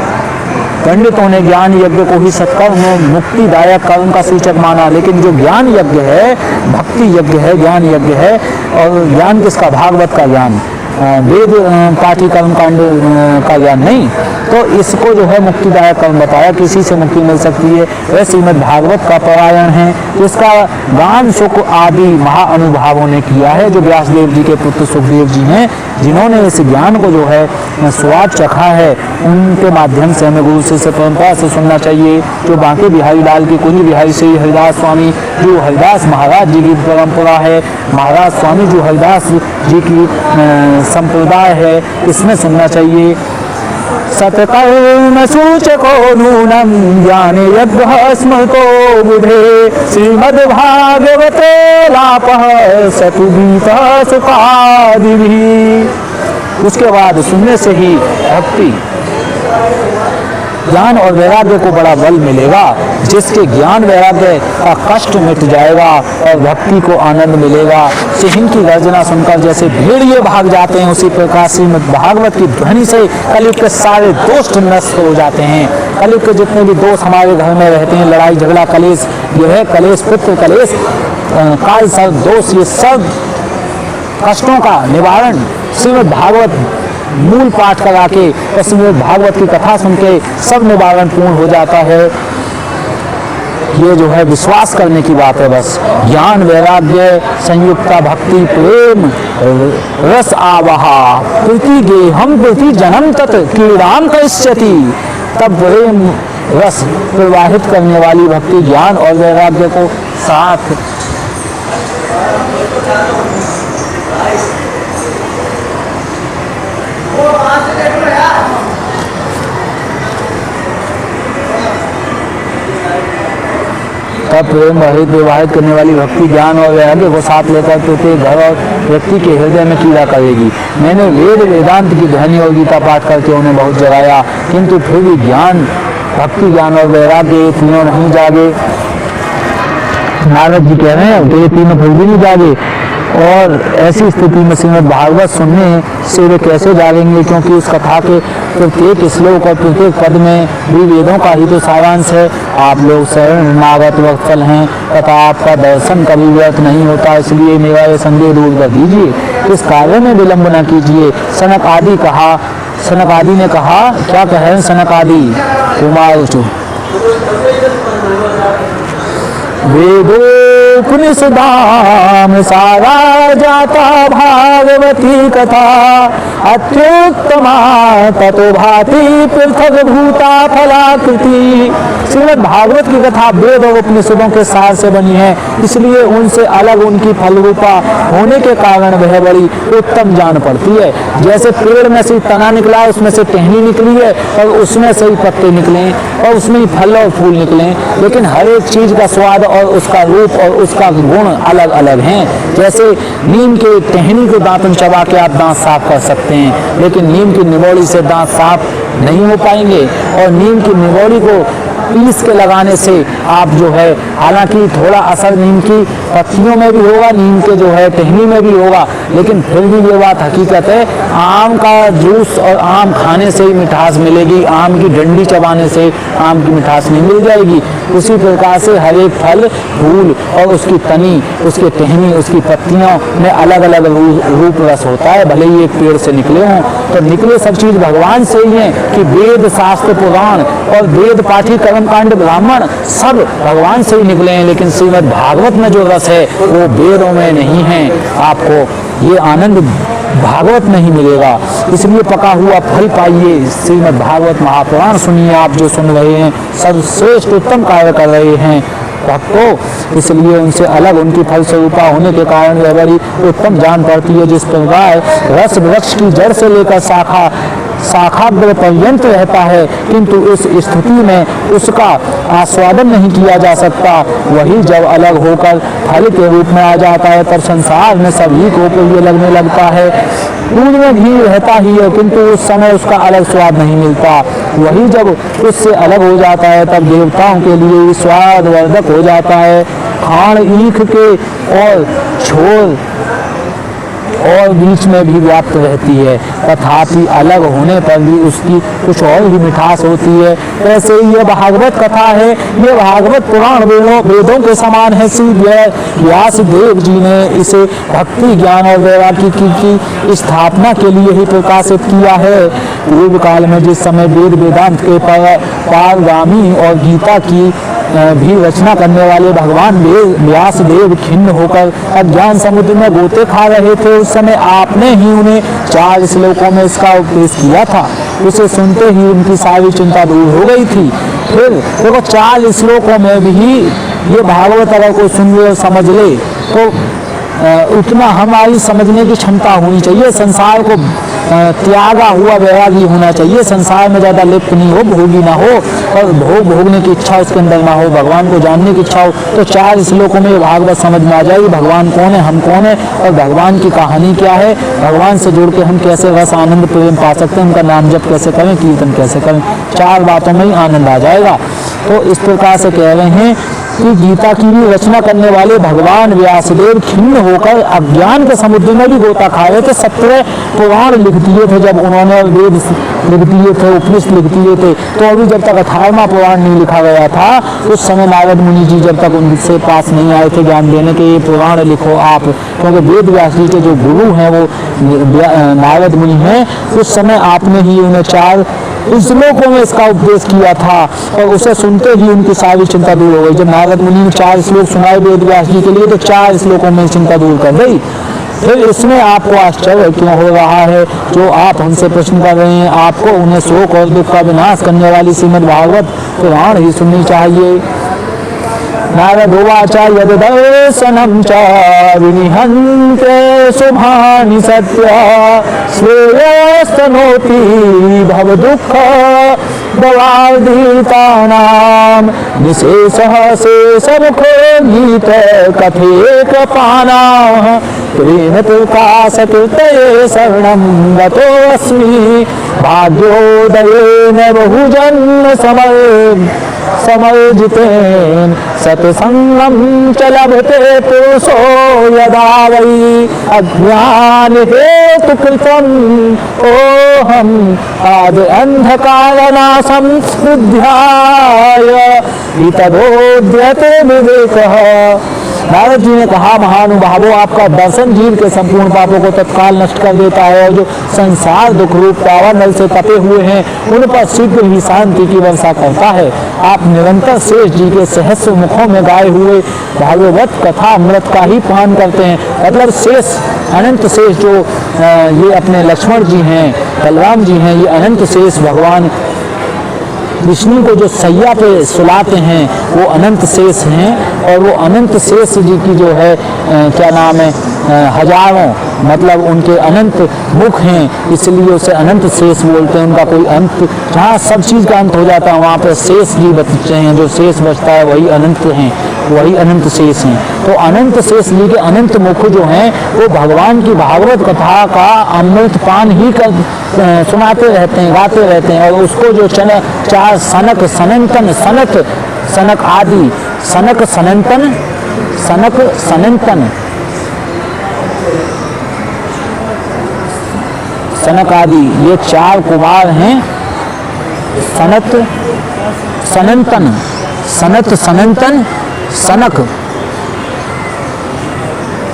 पंडितों ने ज्ञान यज्ञ को ही सत्कर्म मुक्तिदायक कर्म का सूचक माना, लेकिन जो ज्ञान यज्ञ है, भक्ति यज्ञ है, ज्ञान यज्ञ है, और ज्ञान किसका? भागवत का ज्ञान, वेद पाठी कर्म कांड का ज्ञान नहीं। तो इसको जो है मुक्तिदायक कर्म बताया, किसी से मुक्ति मिल सकती है। वह श्रीमद् भागवत का पारायण है, इसका गान सुख आदि महाअनुभावों ने किया है, जो व्यासदेव जी के पुत्र सुखदेव जी हैं, जिन्होंने इस ज्ञान को जो है स्वाद चखा है, उनके माध्यम से हमें गुरु शिष्य परंपरा से सुनना चाहिए। जो बांके बिहारी लाल की कुंज बिहारी श्री हरिदास स्वामी, जो हरिदास महाराज जी की परंपरा है, महाराज स्वामी जो हरिदास जी की संप्रदाय है, इसमें सुनना चाहिए। सत्कर्म सूचको नूनम ज्ञान यज्ञ स्मृतो बुधे, श्रीमद्भागवते लापः सतुगीतः सुखादिभिः। उसके बाद सुनने से ही भक्ति, ज्ञान और वैराग्य को बड़ा बल मिलेगा। जिसके ज्ञान वैराग्य का कष्ट मिट जाएगा और भक्ति को आनंद मिलेगा। सिंह की गर्जना सुनकर जैसे भेड़िए भाग जाते हैं, उसी प्रकार श्रीमद् भागवत की ध्वनि से कलयुग के सारे दोष नष्ट हो जाते हैं। कलयुग के जितने भी दोष हमारे घर में रहते हैं, लड़ाई झगड़ा कलेश, यह कलेश, पुत्र कलेश, काल सर्प दोष, ये सब कष्टों का निवारण श्रीमद् भागवत मूल पाठ करा के और श्रीमद् भागवत की कथा सुन के सब निवारण पूर्ण हो जाता है। ये जो है विश्वास करने की बात है बस। ज्ञान वैराग्य संयुक्ता भक्ति प्रेम रस आवहा प्रीति गे हम प्रीति जन्म तत् क्रीड़ाम करिष्यति। तब प्रेम रस प्रवाहित करने वाली भक्ति ज्ञान और वैराग्य को साथ तब प्रेम रहित विवाहित करने वाली भक्ति ज्ञान और वैराग्य को साथ लेकर प्रत्येक घर और व्यक्ति के हृदय में कीड़ा करेगी। मैंने वेद वेदांत की ध्वनि और गीता पाठ करके उन्हें बहुत जगाया, किंतु फिर भी ज्ञान, भक्ति ज्ञान और वैराग्य ये तीनों नहीं जागे। नारद जी कह रहे हैं कि ये तीनों फिर भी नहीं जागे, और ऐसी स्थिति में श्रीमद् भागवत सुनने से वे कैसे जागेंगे, क्योंकि उस कथा के प्रत्येक श्लोक और प्रत्येक पद में भी वेदों का ही तो सारांश है। आप लोग शरणागत वत्सल हैं तथा आपका दर्शन कभी व्यर्थ नहीं होता, इसलिए मेरा ये संदेह दूर कर दीजिए, इस कार्य में विलंब न कीजिए। सनक आदि ने कहा, क्या कहें सनक आदि कुमार वेदोपनिषदाम सारा जाता भागवती कथा, अत्युत्तमा ततो भाति पृथक भूता फलाकृति। श्रीमद् भागवत की कथा वेद और उपनिषदों के सार से बनी है, इसलिए उनसे अलग उनकी फलरूपा होने के कारण वह बड़ी उत्तम जान पड़ती है। जैसे पेड़ में से तना निकला, उसमें से टहनी निकली है और उसमें से ही पत्ते निकले और उसमें ही फल और फूल निकले, लेकिन हर एक चीज का स्वाद और उसका रूप और उसका गुण अलग अलग हैं। जैसे नीम के टहनी को दांतन चबा के आप दांत साफ कर सकते हैं, लेकिन नीम की निगोड़ी से दांत साफ नहीं हो पाएंगे। और नीम की निगोड़ी को पीस के लगाने से आप जो है, हालांकि थोड़ा असर नीम की पत्तियों में भी होगा, नीम के जो है टहनी में भी होगा, लेकिन फिर भी ये बात हकीकत है, आम का जूस और आम खाने से ही मिठास मिलेगी, आम की डंडी चबाने से आम की मिठास नहीं मिल जाएगी। उसी प्रकार से हर एक फल, फूल और उसकी तनी, उसके टहनी, उसकी पत्तियों में अलग अलग रूप रस होता है, भले ही एक पेड़ से निकले हों। तो निकले सब चीज भगवान से ही है कि वेद, शास्त्र, पुराण और वेद पाठी, कर्मकांड, ब्राह्मण सब भगवान से ही निकले हैं, लेकिन श्रीमद् भागवत में जो रस है वो वेदों में नहीं है। आपको ये आनंद भागवत में ही मिलेगा, इसलिए पका हुआ फल पाइए। श्रीमद् भागवत महापुराण सुनिए, आप जो सुन रहे हैं सर्वश्रेष्ठ उत्तम कार्य कर रहे हैं भक्तों, इसलिए उनसे अलग उनकी फल स्वरूपा होने के कारण वह बड़ी उत्तम जान पड़ती है। जिस प्रकार रस वृक्ष की जड़ से लेकर शाखाग्र पर्यंत रहता है, किंतु इस स्थिति में उसका आस्वादन नहीं किया जा सकता, वही जब अलग होकर फल के रूप में आ जाता है तब संसार में सभी को प्रिय लगने लगता है। दूध में घी रहता ही है, किंतु उस समय उसका अलग स्वाद नहीं मिलता, वही जब उससे अलग हो जाता है तब देवताओं के लिए स्वाद वर्धक हो जाता है। खाण ईख के और छोर और बीच में भी व्याप्त रहती है, तथापि अलग होने पर भी उसकी कुछ और ही मिठास होती है। ऐसे ही ये भागवत कथा है, ये भागवत पुराण वेदों के समान है। श्री व्यास देव जी ने इसे भक्ति, ज्ञान और वैराग्य की स्थापना के लिए ही प्रकाशित किया है। पूर्व काल में जिस समय वेद वेदांत के पारगामी और गीता की भी रचना करने वाले भगवान व्यास देव खिन्न होकर अज्ञान समुद्र में गोते खा रहे थे, उस समय आपने ही उन्हें 4 श्लोकों में इसका उपदेश किया था। उसे सुनते ही उनकी सारी चिंता दूर हो गई थी। फिर देखो 4 श्लोकों में भी ये भागवत अगर कोई सुन ले और समझ ले तो उतना हमारी समझने की क्षमता होनी चाहिए। संसार को त्यागा हुआ वैरागी होना चाहिए, संसार में ज़्यादा लिप्त नहीं हो, भोगी ना हो और भोगने की इच्छा उसके अंदर ना हो, भगवान को जानने की इच्छा हो। तो 4 श्लोकों में भागवत समझ में आ जाएगी, भगवान कौन है, हम कौन है और भगवान की कहानी क्या है, भगवान से जुड़ के हम कैसे रस आनंद प्रेम पा सकते हैं, उनका नाम जप कैसे करें, कीर्तन कैसे करें, 4 बातों में ही आनंद आ जाएगा। तो इस प्रकार से कह रहे हैं कि गीता की भी रचना करने वाले भगवान व्यासदेव खिन्न होकर अज्ञान के समुद्र में भी गोता खा रहे थे। 17 पुराण लिख दिए थे जब उन्होंने, वेद लिख दिए थे, उपनिषद लिख दिए थे, तो अभी जब तक 18वां पुराण नहीं लिखा गया था, उस समय नारद मुनि जी जब तक उनसे पास नहीं आए थे ज्ञान देने के ये पुराण लिखो आप, क्योंकि वेद व्यास जी के जो गुरु हैं वो नारद मुनि हैं, उस समय आपने ही उन्हें 4 श्लोकों में इसका उपदेश किया था और उसे सुनते ही उनकी सारी चिंता दूर हो गई। जब नारद मुनि ने 4 श्लोक सुनाए वेद व्यास जी के लिए तो 4 श्लोकों में चिंता दूर कर गई। फिर इसमें आपको आश्चर्य क्यों हो रहा है, जो आप हमसे प्रश्न कर रहे हैं, आपको उन्हें शोक और दुख का विनाश करने वाली श्रीमद् भागवत पुराण ही सुननी चाहिए। नारदोवाच यद् दर्शनं च विनिहन्ते शुभानि सत्या श्रेयस्तनोति भवदुःख दवार्धितानां निशेषः शेषमुखो गीत कथेकपानाः प्रेम प्रकाशकृतये शरणं गतोऽस्मि भाग्योदयेन बहुजन्म समर्जितेन सत्संगं च लभते पुरुषो यदा वै अज्ञान हेतु कृतम् ओहम् आदि अंधकारनाशं विद्याय इतदोद्यते विवेकः। नारद जी ने कहा, महानुभावों, आपका दर्शन जीव के संपूर्ण पापों को तत्काल नष्ट कर देता है और जो संसार दुख रूप पावा नल से तपे हुए हैं उन पर शीघ्र ही शांति की वर्षा करता है। आप निरंतर शेष जी के सहस्र मुखों में गाए हुए भागवत कथा अमृत का ही पान करते हैं। मतलब शेष, अनंत शेष जो ये अपने लक्ष्मण जी हैं, बलराम जी हैं, ये अनंत शेष भगवान विष्णु को जो सैया पे सुलाते हैं वो अनंत शेष हैं, और वो अनंत शेष जी की जो है क्या नाम है, हजारों, मतलब उनके अनंत मुख हैं, इसलिए उसे अनंत शेष बोलते हैं। उनका कोई अंत, जहाँ सब चीज़ का अंत हो जाता है वहाँ पर शेष जी बचते हैं, जो शेष बचता है वही अनंत हैं, वही अनंत शेष हैं। तो अनंत शेष जी के अनंत मुख जो हैं वो भगवान की भागवत कथा का अमृत पान ही कर सुनाते रहते हैं, गाते रहते हैं। और उसको जो चार सनक सनंतन सनत सनक आदि, सनक सनंतन सनक सनंतन सनक आदि, ये चार कुमार हैं। सनत सनंतन सनत सनंतन सनक,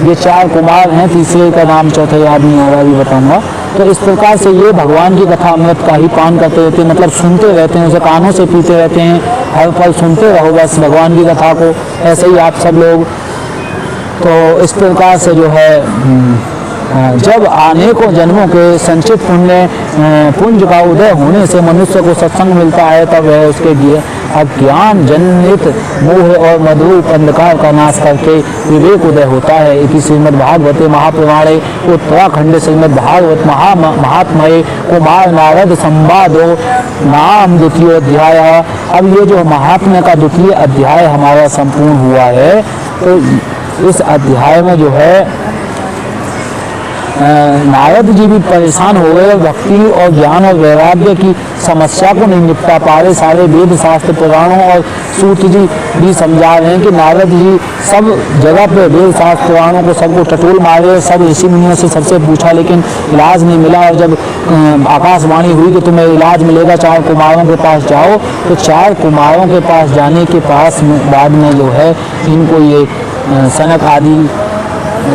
ये चार कुमार हैं। तीसरे का नाम चौथा याद नहीं आ रहा, अभी बताऊंगा। तो इस प्रकार से ये भगवान की कथा अमृत का ही पान करते रहते हैं, मतलब सुनते रहते हैं, उसे कानों से पीते रहते हैं, हर पल सुनते रहो बस भगवान की कथा को। ऐसे ही आप सब लोग, तो इस प्रकार से जो है जब अनेकों जन्मों के संचित पुंज का उदय होने से मनुष्य को सत्संग मिलता है, तब वह उसके अज्ञान जनित मोह और मधुर अंधकार का नाश करके विवेक उदय होता है। इति श्रीमद् भागवते महापुराणे उत्तराखंड श्रीमद् भागवत महात्म्ये कुमार नारद संवादो नाम द्वितीय अध्याय। अब ये जो महात्म्य का द्वितीय अध्याय हमारा संपूर्ण हुआ है, तो इस अध्याय में जो है नारद जी भी परेशान हो गए, भक्ति और ज्ञान और वैराग्य की समस्या को नहीं निपटा पा रहे। सारे वेद शास्त्र पुराणों और सूत जी भी समझा रहे हैं कि नारद जी सब जगह पे वेद शास्त्र पुराणों को सबको टटोल मारे, सब ऋषि मुनियों से सबसे पूछा लेकिन इलाज नहीं मिला। और जब आकाशवाणी हुई कि तुम्हें इलाज मिलेगा, चार कुमारों के पास जाओ, तो चार कुमारों के पास जाने के पास बाद में जो है इनको ये सनक आदि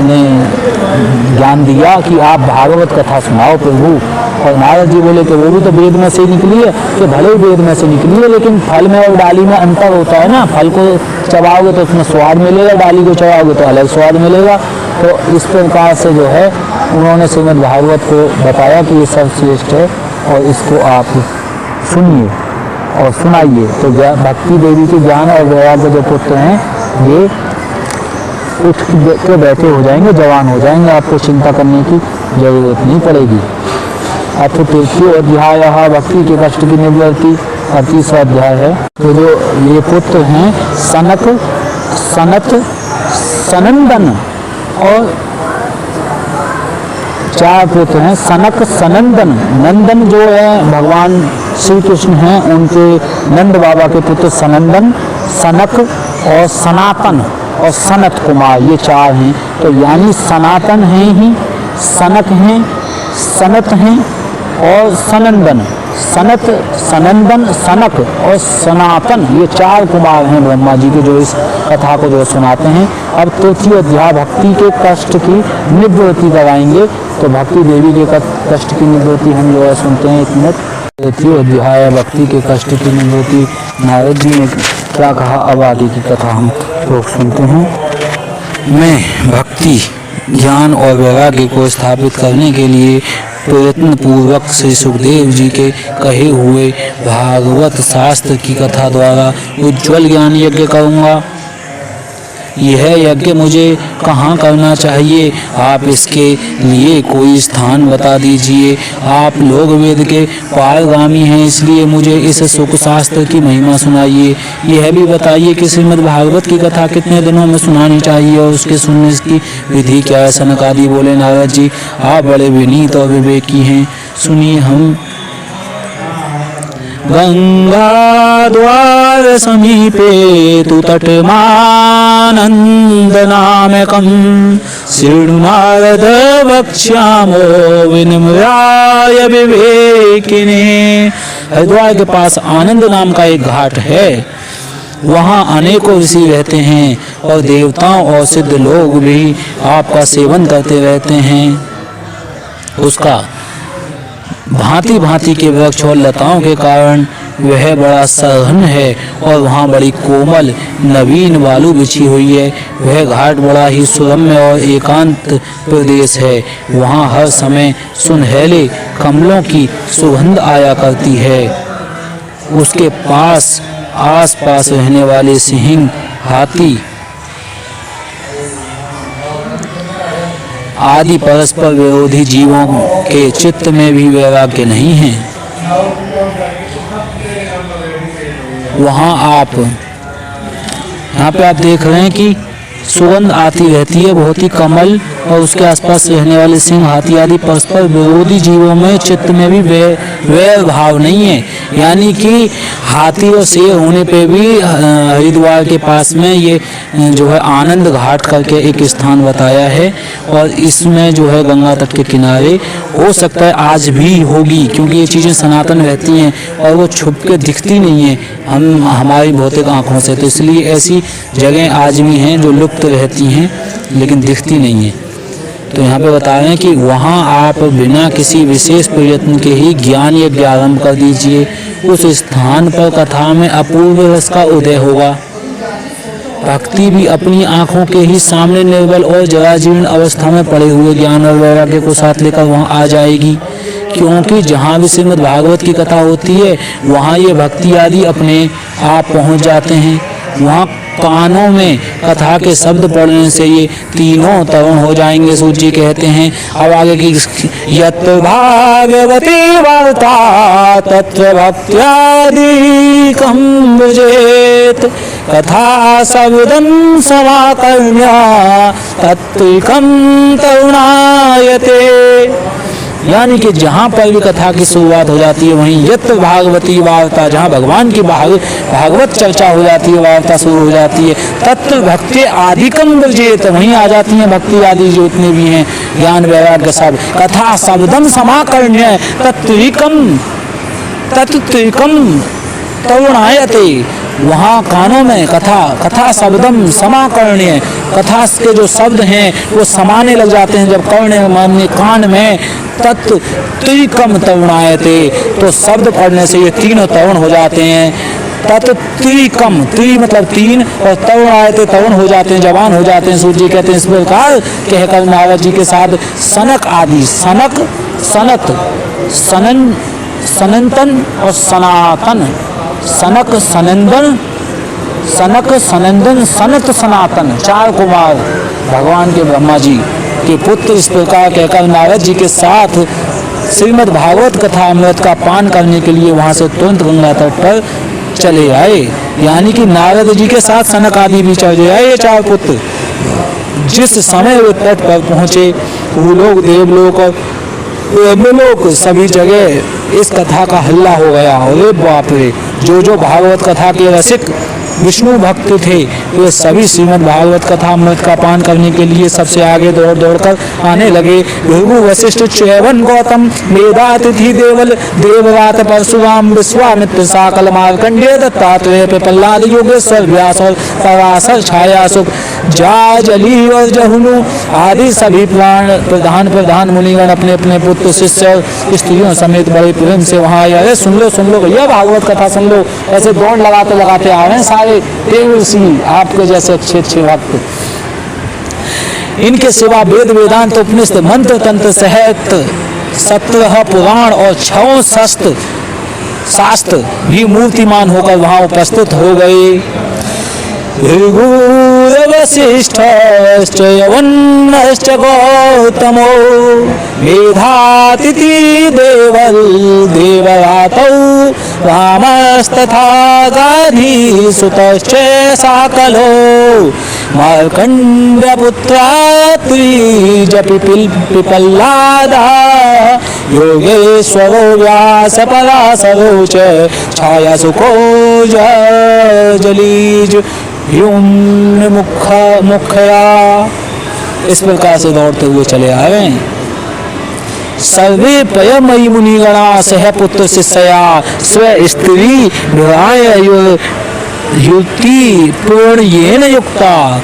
ने ज्ञान दिया कि आप भागवत कथा सुनाओ प्रभु। और नारद जी बोले कि वो भी तो वेद में से निकली है, कि भले ही वेद में से निकली है लेकिन फल में और डाली में अंतर होता है ना। फल को चबाओगे तो उसमें स्वाद मिलेगा, डाली को चबाओगे तो अलग स्वाद मिलेगा। तो इस प्रकार से जो है उन्होंने श्रीमद् भागवत को बताया कि ये सर्वश्रेष्ठ है और इसको आप सुनिए और सुनाइए। तो भक्ति देवी के ज्ञान और वैराग्य जो पुत्र हैं ये उठ के बैठे हो जाएंगे, जवान हो जाएंगे, आपको चिंता करने की जरूरत नहीं पड़ेगी। अथ तृतीय अध्याय भक्ति के कष्ट की निवृत्ति, और तीसरा अध्याय है। तो जो ये पुत्र हैं सनक सनत सनंदन, और चार पुत्र हैं सनक सनंदन। नंदन जो है भगवान श्री कृष्ण हैं, उनके नंद बाबा के पुत्र सनंदन, सनक और सनातन और सनत कुमार, ये चार हैं। तो यानी सनातन हैं ही, सनक हैं, सनत हैं और सनंदन। सनत सनंदन सनक और सनातन, ये चार कुमार हैं ब्रह्मा जी के, जो इस कथा को जो सुनाते हैं। अब तृतीय अध्याय भक्ति के कष्ट की निवृत्ति कराएंगे। तो भक्ति देवी के कष्ट की निवृत्ति हम जो है सुनते हैं 1 मिनट। तृतीय अध्याय भक्ति के कष्ट की निवृत्ति, नारद जी ने क्या कहा, अब आगे की कथा हम लोग सुनते हैं। मैं भक्ति ज्ञान और वैराग्य को स्थापित करने के लिए प्रयत्न पूर्वक श्री सुखदेव जी के कहे हुए भागवत शास्त्र की कथा द्वारा उज्ज्वल ज्ञान यज्ञ करूँगा। यह यज्ञ मुझे कहाँ करना चाहिए, आप इसके लिए कोई स्थान बता दीजिए। आप लोग वेद के पारगामी हैं, इसलिए मुझे इस सुख शास्त्र की महिमा सुनाइए। यह भी बताइए कि श्रीमद् भागवत की कथा कितने दिनों में सुनानी चाहिए और उसके सुनने की विधि क्या है। सनक आदि बोले, नारद जी आप बड़े विनीत और विवेकी हैं, सुनिए। हम गंगा द्वार समीपे तु तटमानंद नामकं शृणु नारद वक्ष्यामो विनम्राय विवेकिने। हरिद्वार के पास आनंद नाम का एक घाट है, वहाँ अनेकों ऋषि रहते हैं और देवताओं और सिद्ध लोग भी आपका सेवन करते रहते हैं। उसका भांति भांति के वृक्ष और लताओं के कारण वह बड़ा सघन है और वहाँ बड़ी कोमल नवीन बालू बिछी हुई है। वह घाट बड़ा ही सुरम्य और एकांत प्रदेश है। वहाँ हर समय सुनहले कमलों की सुगंध आया करती है। उसके पास आस पास रहने वाले सिंह, हाथी आदि परस्पर विरोधी जीवों के चित्त में भी वैराग्य नहीं है। वहाँ आप यहाँ पे आप देख रहे हैं कि सुगंध आती रहती है बहुत ही कमल, और उसके आसपास रहने वाले सिंह, हाथी आदि परस्पर विरोधी जीवों में चित्त में भी वैर भाव नहीं है। यानी कि हाथी और शेर होने पे भी हरिद्वार के पास में ये जो है आनंद घाट करके एक स्थान बताया है, और इसमें जो है गंगा तट के किनारे हो सकता है आज भी होगी, क्योंकि ये चीज़ें सनातन रहती हैं और वो छुप के दिखती नहीं है हमारी भौतिक आँखों से। तो इसलिए ऐसी जगह आज भी हैं जो लुप्त रहती हैं लेकिन दिखती नहीं है। तो यहाँ पे बता रहे हैं कि वहाँ आप बिना किसी विशेष प्रयत्न के ही ज्ञान यज्ञ आरंभ कर दीजिए। उस स्थान पर कथा में अपूर्व रस का उदय होगा। भक्ति भी अपनी आँखों के ही सामने निर्बल और जराजीर्ण अवस्था में पड़े हुए ज्ञान और वैराग्य को साथ लेकर वहाँ आ जाएगी, क्योंकि जहाँ भी श्रीमद् भागवत की कथा होती है वहाँ ये भक्ति आदि अपने आप पहुँच जाते हैं। वहाँ कानों में कथा के शब्द पढ़ने से ये तीनों तरुण हो जाएंगे। सूत जी कहते हैं अब आगे की, यत् भागवती वार्ता तत्र भक्त्यादिकं भजेत कथा शब्दं समाकर्ण्य तत्त्विकं तरुणायते। यानी कि जहाँ पर भी कथा की शुरुआत हो जाती है वहीं यत् भागवती वार्ता, जहाँ भगवान की भागवत चर्चा हो जाती है, वार्ता शुरू हो जाती है, तत्व भक्ति आदिकम ब्रजेत, वहीं आ जाती हैं भक्ति आदि जो इतने भी हैं ज्ञान वैराग्य सब। कथा शब्दम समाकर्ण्य तत्त्विकम तरुणायते, वहाँ कानों में कथा शब्दम समाकर्ण्य, कथा के जो शब्द हैं वो समाने लग जाते हैं जब कर्ण माने कान में। तत्त्विकम तरुणायते, तो शब्द पढ़ने से ये तीनों तरुण हो जाते हैं। तत्त्विकम, त्रि मतलब तीन, और तरुणायते तरुण हो जाते हैं, जवान हो जाते हैं। सूर्य जी कहते हैं इस प्रकार कहकर नारद जी के साथ सनक आदि, सनक सनत सनन सनंतन और सनातन, सनक सनंदन सनक सनंदन सनत सनातन, चार कुमार भगवान के ब्रह्मा जी के पुत्र इस प्रकार कहकर नारद जी के साथ श्रीमद् भागवत कथा अमृत का पान करने के लिए वहां से तुरंत गंगा तट पर चले आए। यानी कि नारद जी के साथ सनक आदि भी चले आए ये चार पुत्र। जिस समय वे तट पर पहुंचे भूलोक, देवलोक और ब्रह्मलोक सभी जगह इस कथा का हल्ला हो गया। अरे बाप रे, जो भागवत कथा के रसिक विष्णु भक्त थे वे सभी श्रीमद् भागवत कथा अमृत का पान करने के लिए सबसे आगे दौड़ कर आने लगे। भृगु वशिष्ठ च्यवन गौतम मेधातिथि देवल देवरात परशुराम विश्वामित्र साकल मार्कंडेय दत्तात्रेय प्रहलाद योगेश्वर व्यास और पराशर छाया सुख जाजली और जहुनु आदि सभी प्रधान मुनिगण अपने अपने पुत्र शिष्य और स्त्रियों समेत बड़े प्रेम से वहाँ आए। अरे सुन लो भैया भागवत कथा सुन लो। ऐसे दौड़ लगाते आ रहे हैं सारे देव आपके जैसे अच्छे भक्त। इनके सिवा वेद वेदांत उपनिषद मंत्र तंत्र सहित 17 पुराण और 6 शास्त्र भी मूर्तिमान होकर वहां उपस्थित हो गए। वशिष्ठश्च यवनश्च गौतमो मेधातिथि देवल देवरातौ रामस्तथा गाधीसुतश्च साकलो मार्कण्डपुत्रात्रिजपि पिपल्लादा योगेश्वरो व्यासपराशरो च छायासुको जलीज मुखया। इस प्रकार से दौड़ते हुए चले आए। सर्वे प्रियमयी मुनिगणा सह पुत्र शिष्या स्व स्त्री विवाह युक्ति पूर्ण येन युक्ता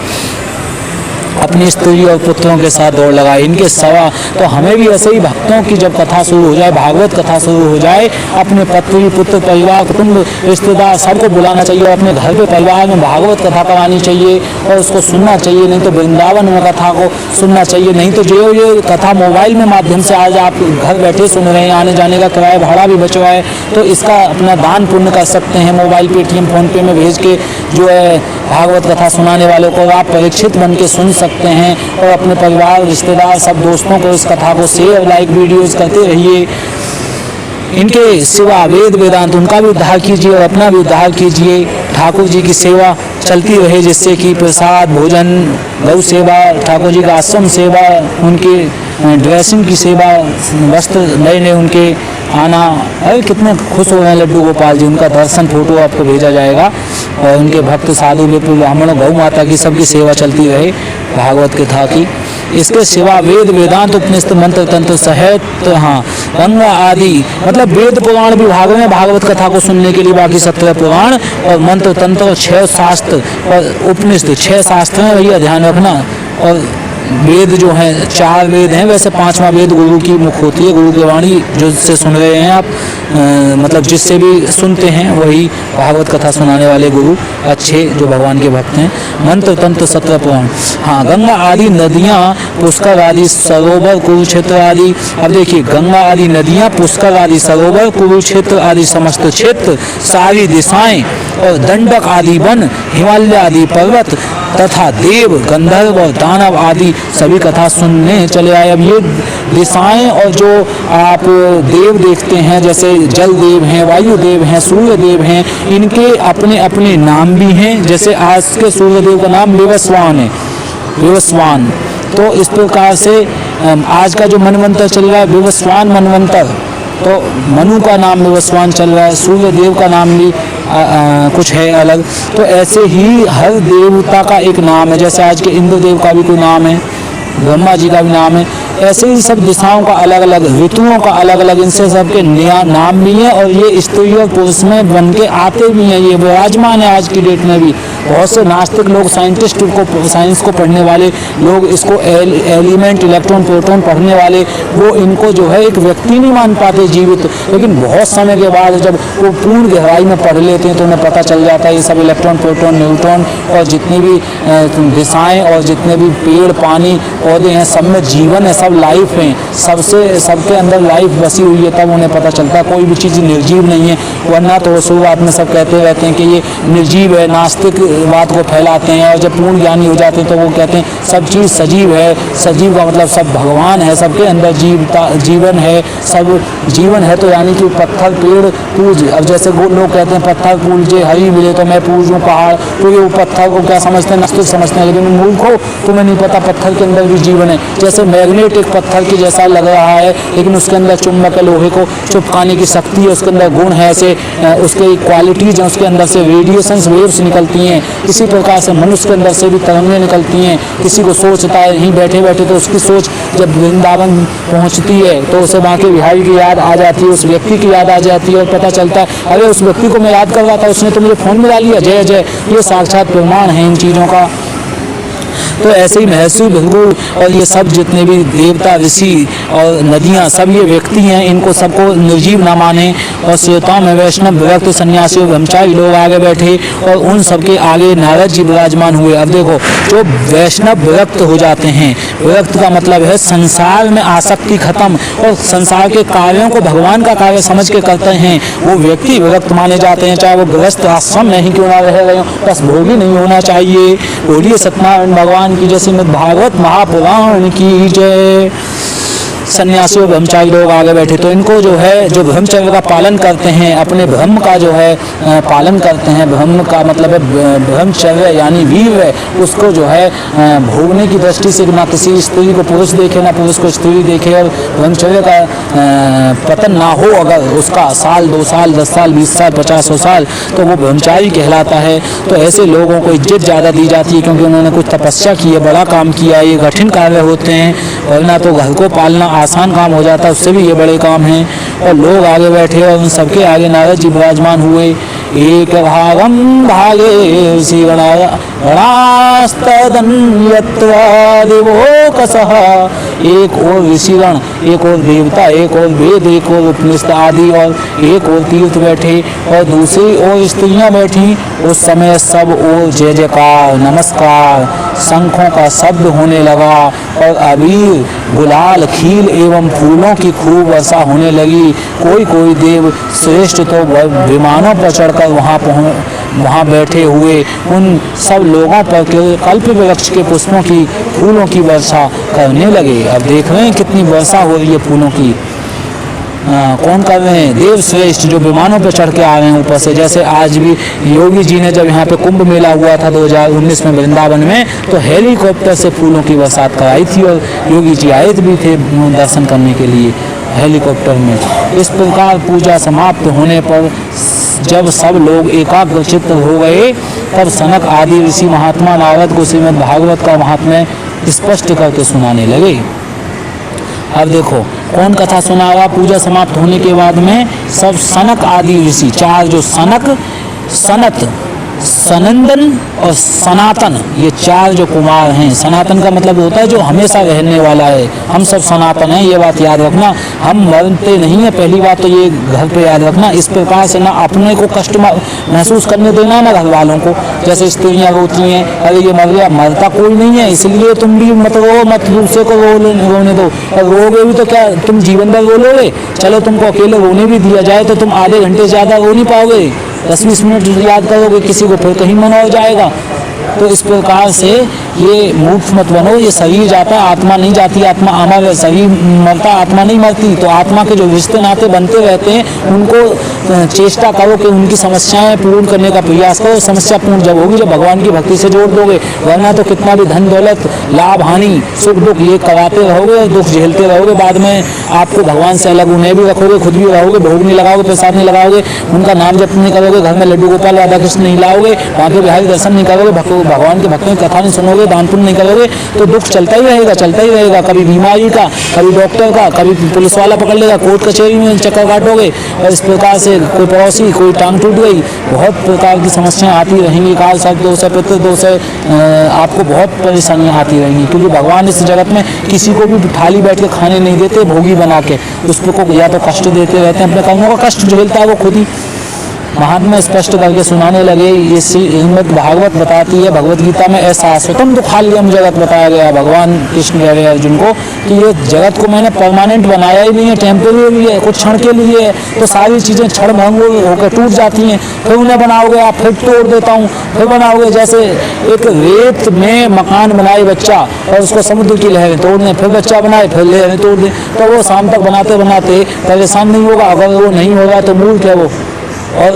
अपनी स्त्री और पुत्रों के साथ दौड़ लगाए। इनके सवा तो हमें भी ऐसे ही भक्तों की जब कथा शुरू हो जाए, भागवत कथा शुरू हो जाए, अपने पत्नी पुत्र परिवार कुटुंब रिश्तेदार सबको बुलाना चाहिए और अपने घर के परिवार में भागवत कथा करानी चाहिए और उसको सुनना चाहिए। नहीं तो वृंदावन में कथा को सुनना चाहिए, नहीं तो जो ये कथा मोबाइल में माध्यम से आज आप घर बैठे सुन रहे हैं, आने जाने का किराया भाड़ा भी बच रहा है, तो इसका अपना दान पुण्य कर सकते हैं। मोबाइल पेटीएम फोन पे में भेज के जो है भागवत कथा सुनाने वालों को आप परीक्षित बन के सुन सकते हैं और अपने परिवार रिश्तेदार सब दोस्तों को इस कथा को शेयर लाइक वीडियोस करते रहिए। इनके सिवा वेद वेदांत उनका भी उद्धार कीजिए और अपना भी उद्धार कीजिए। ठाकुर जी की सेवा चलती रहे, जिससे कि प्रसाद भोजन गौ सेवा, ठाकुर जी का आश्रम सेवा, उनके ड्रेसिंग की सेवा, वस्त्र नए नए उनके आना। अरे कितने खुश हो रहे हैं लड्डू गोपाल जी, उनका दर्शन फोटो आपको भेजा जाएगा। और उनके भक्त साधु विप्र ब्राह्मणों गौ माता की सबकी सेवा चलती रहे भागवत कथा की। इसके सिवा वेद वेदांत उपनिषद मंत्र तंत्र साहित्य, हाँ गंगा आदि मतलब वेद पुराण भी भाग में भागवत कथा को सुनने के लिए, बाकी 17 पुराण और मंत्र तंत्र 6 शास्त्र और उपनिषद 6 शास्त्र हैं, भैया ध्यान रखना। और वेद जो हैं 4 वेद हैं, वैसे 5वां वेद गुरु की मुख होती है, गुरु की वाणी जो से सुन रहे हैं आप, मतलब जिससे भी सुनते हैं वही भागवत कथा सुनाने वाले गुरु अच्छे जो भगवान के भक्त हैं। मंत्र तंत्र 17 पुराण, हाँ गंगा आदि नदियाँ, पुष्कर आदि सरोवर, कुरुक्षेत्र आदि। अब देखिए गंगा आदि नदियाँ, पुष्कर आदि सरोवर, कुरुक्षेत्र आदि समस्त क्षेत्र, सारी दिशाएं और दंडक आदि वन, हिमालय आदि पर्वत तथा देव गंधर्व और दानव आदि सभी कथा सुनने चले आए। अब ये दिशाएं और जो आप देव देखते हैं, जैसे जल देव हैं, वायु देव हैं, सूर्य देव हैं, इनके अपने अपने नाम भी हैं। जैसे आज के सूर्य देव का नाम विवस्वान है, विवस्वान। तो इस प्रकार से आज का जो मनवंतर चल रहा है विवस्वान मनवंतर, तो मनु का नाम विवस्वान चल रहा है, सूर्य देव का नाम भी कुछ है अलग। तो ऐसे ही हर देवता का एक नाम है, जैसे आज के इंद्र देव का भी कोई नाम है, ब्रह्मा जी का भी नाम है। ऐसे ही सब दिशाओं का अलग अलग, ऋतुओं का अलग अलग, इनसे सबके नाम भी है और ये स्त्री और पुरुष में बन के आते भी हैं, ये विराजमान है आज की डेट में भी। बहुत से नास्तिक लोग, साइंटिस्ट को, साइंस को पढ़ने वाले लोग, इसको एलिमेंट इलेक्ट्रॉन प्रोटॉन पढ़ने वाले, वो इनको जो है एक व्यक्ति नहीं मान पाते जीवित, लेकिन बहुत समय के बाद जब वो पूर्ण गहराई में पढ़ लेते हैं तो उन्हें पता चल जाता है ये सब इलेक्ट्रॉन प्रोटॉन न्यूट्रॉन और जितनी भी दिशाएं और जितने भी पेड़ पानी पौधे हैं सब में जीवन है, सब लाइफ है, सबके अंदर लाइफ बसी हुई है। तब उन्हें पता चलता है कोई भी चीज़ निर्जीव नहीं है। वरना तो शुरुआत में सब कहते रहते हैं कि ये निर्जीव है, नास्तिक बात को फैलाते हैं, और जब पूर्ण ज्ञानी हो जाते हैं तो वो कहते हैं सब चीज़ सजीव है। सजीव का मतलब सब भगवान है, सबके अंदर जीवन है, सब जीवन है। तो यानी कि पत्थर पेड़ पूज, अब जैसे लोग कहते हैं पत्थर पूजे हरी मिले तो मैं पूजूं पहाड़, तो ये वो पत्थर को क्या समझते हैं, नास्तिक समझते हैं। लेकिन मूर्खों, तुम्हें नहीं पता पत्थर के अंदर भी जीवन है। जैसे मैग्नेट एक पत्थर की जैसा लग रहा है, लेकिन उसके अंदर चुंबक लोहे को चिपकाने की शक्ति है, उसके अंदर गुण है, ऐसे उसके क्वालिटीज हैं, उसके अंदर से रेडिएशंस वेव्स निकलती हैं। इसी प्रकार से मनुष्य के अंदर से भी तरंगें निकलती हैं। किसी को सोचता है यहीं बैठे बैठे, तो उसकी सोच जब वृंदावन पहुंचती है तो उसे बांके बिहारी की याद आ जाती है, उस व्यक्ति की याद आ जाती है और पता चलता है अरे उस व्यक्ति को मैं याद कर रहा था, उसने तो मुझे फोन मिला लिया, जय जय। ये साक्षात प्रमाण है इन चीज़ों का। तो ऐसे ही महर्षि भृगु और ये सब जितने भी देवता ऋषि और नदियाँ सब ये व्यक्ति हैं, इनको सबको निर्जीव ना माने। और श्रोताओं में वैष्णव विरक्त सन्यासी ब्रह्मचारी लोग आगे बैठे और उन सबके आगे नारद जी विराजमान हुए। अब देखो जो वैष्णव विरक्त हो जाते हैं, विरक्त का मतलब है संसार में आसक्ति खत्म और संसार के कार्यों को भगवान का कार्य समझ के करते हैं, वो व्यक्ति विरक्त माने जाते हैं। चाहे वो गृहस्थ आश्रम में ही क्यों ना रह रहे हो, बस भोगी नहीं होना चाहिए। बोलिए सत्यनारायण भगवान की जैसे श्रीमद् भागवत महापुराण की जय। सन्यासी और ब्रह्मचारी लोग आगे बैठे, तो इनको जो है जो ब्रह्मचर्य का पालन करते हैं, अपने ब्रह्म का जो है पालन करते हैं। ब्रह्म का मतलब है ब्रह्मचर्य यानी वीर, उसको जो है भोगने की दृष्टि से ना किसी स्त्री को पुरुष देखे ना पुरुष को स्त्री देखे, और ब्रह्मचर्य का पतन ना हो अगर उसका साल 2 साल 10 साल 20 साल 50 साल, तो वो ब्रह्मचारी कहलाता है। तो ऐसे लोगों को इज्जत ज़्यादा दी जाती है क्योंकि उन्होंने कुछ तपस्या की है, बड़ा काम किया है। ये कठिन कार्य होते हैं, वरना तो घर को पालना आसान काम हो जाता है, उससे भी ये बड़े काम हैं। और लोग आगे बैठे और उन सबके आगे नारद जी विराजमान हुए। एक भागम भागे ऋषिगणास्तदन्यत्वादिवोकसः। एक और ऋषिगण, एक और देवता, एक और वेद, एक और उपनिषद आदि और एक और तीर्थ बैठे और दूसरी ओर स्त्रियां बैठी। उस समय सब ओर जय जयकार, नमस्कार, शंखों का शब्द होने लगा और अबीर, गुलाल, खील एवं फूलों की खूब वर्षा होने लगी। कोई कोई देव श्रेष्ठ तो विमानों पर चढ़कर वहाँ बैठे हुए उन सब लोगों पर कल्प वृक्ष के पुष्पों की, फूलों की वर्षा करने लगे। अब देख रहे हैं कितनी वर्षा हो रही है फूलों की। कौन कर रहे हैं? देव श्रेष्ठ जो विमानों पर चढ़ के आ रहे हैं ऊपर से। जैसे आज भी योगी जी ने जब यहाँ पे कुंभ मेला हुआ था 2019 में वृंदावन में, तो हेलीकॉप्टर से फूलों की बरसात कराई थी और योगी जी आए भी थे दर्शन करने के लिए हेलीकॉप्टर में। इस प्रकार पूजा समाप्त होने पर जब सब लोग एकाग्रचित्त हो गए, तब सनक आदि ऋषि महात्मा नारद को श्रीमद् भागवत का महात्म्य स्पष्ट करके सुनाने लगे। अब देखो कौन कथा सुनावा पूजा समाप्त होने के बाद में? सब सनक आदि ऋषि, चार जो सनक, सनत, सनंदन और सनातन, ये चार जो कुमार हैं। सनातन का मतलब होता है जो हमेशा रहने वाला है। हम सब सनातन हैं, ये बात याद रखना। हम मरते नहीं है, पहली बात तो ये घर पे याद रखना। इस प्रकार से ना अपने को कष्ट महसूस करने देना ना घर वालों को। जैसे स्त्रियाँ रोती हैं, अरे ये मर गया, मरता कोई नहीं है, इसलिए तुम भी मत रो, मत दूसरे को रोने दो। और रोगे भी तो क्या तुम जीवन भर रोलोगे? चलो तुमको अकेले रोने भी दिया जाए तो तुम आधे घंटे से ज़्यादा रो नहीं पाओगे, 10-20 मिनट याद करोगे किसी को, फिर कहीं मन हो जाएगा। तो इस प्रकार से ये मूर्ख मत बनो। ये शरीर जाता है, आत्मा नहीं जाती। आत्मा अमर है, शरीर मरता, आत्मा नहीं मरती। तो आत्मा के जो रिश्ते नाते बनते रहते हैं उनको चेष्टा करो कि उनकी समस्याएं पूर्ण करने का प्रयास करो। समस्या पूर्ण जब होगी जब भगवान की भक्ति से जोड़ दोगे, वरना तो कितना भी धन दौलत, लाभ हानि, सुख दुख ये कराते रहोगे, दुख झेलते रहोगे। बाद में आपको भगवान से अलग उन्हें भी रखोगे, खुद भी रहोगे, भोग नहीं लगाओगे, प्रसाद नहीं लगाओगे, उनका नाम जप नहीं करोगे, घर में लड्डू गोपाल राधा कृष्ण नहीं लाओगे, वहाँ के बिहारी दर्शन नहीं करोगे, भगवान के भक्तों की कथा नहीं सुनोगे, दान पुण्य नहीं करोगे, तो दुख चलता ही रहेगा, चलता ही रहेगा। कभी बीमारी का, कभी डॉक्टर का, कभी पुलिस वाला पकड़ लेगा, कोर्ट कचहरी में चक्कर काटोगे। और इस प्रकार से कोई पड़ोसी, कोई टांग टूट गई, बहुत प्रकार की समस्याएं आती रहेंगी। काल सर्प दोष है, पितृ दोष है, आपको बहुत परेशानियां आती रहेंगी। क्योंकि भगवान इस जगत में किसी को भी थाली बैठ के खाने नहीं देते, भोगी बना के उसको या तो कष्ट देते रहते हैं। अपने कर्मों का कष्ट झेलता है वो खुद ही। महात्मा स्पष्ट करके सुनाने लगे। ये श्रीमद् भागवत बताती है, भगवत गीता में ऐसा स्वतम दुखाल्यम जगत बताया गया। भगवान कृष्ण कह रहे हैं अर्जुन को कि ये जगत को मैंने परमानेंट बनाया ही नहीं है, टेम्परेरी है, कुछ क्षण के लिए है। तो सारी चीज़ें क्षण भंग होकर टूट जाती हैं, फिर उन्हें बनाओगे आप, फिर तोड़ देता हूँ, फिर बनाओगे। जैसे एक रेत में मकान बनाए बच्चा और उसको समुद्र की लहरें तोड़ दें, फिर बच्चा बनाए, फिर लहरें तोड़ दें, तो वो शाम तक बनाते बनाते परेशान नहीं होगा? अगर वो नहीं होगा तो मूर्ख है वो। और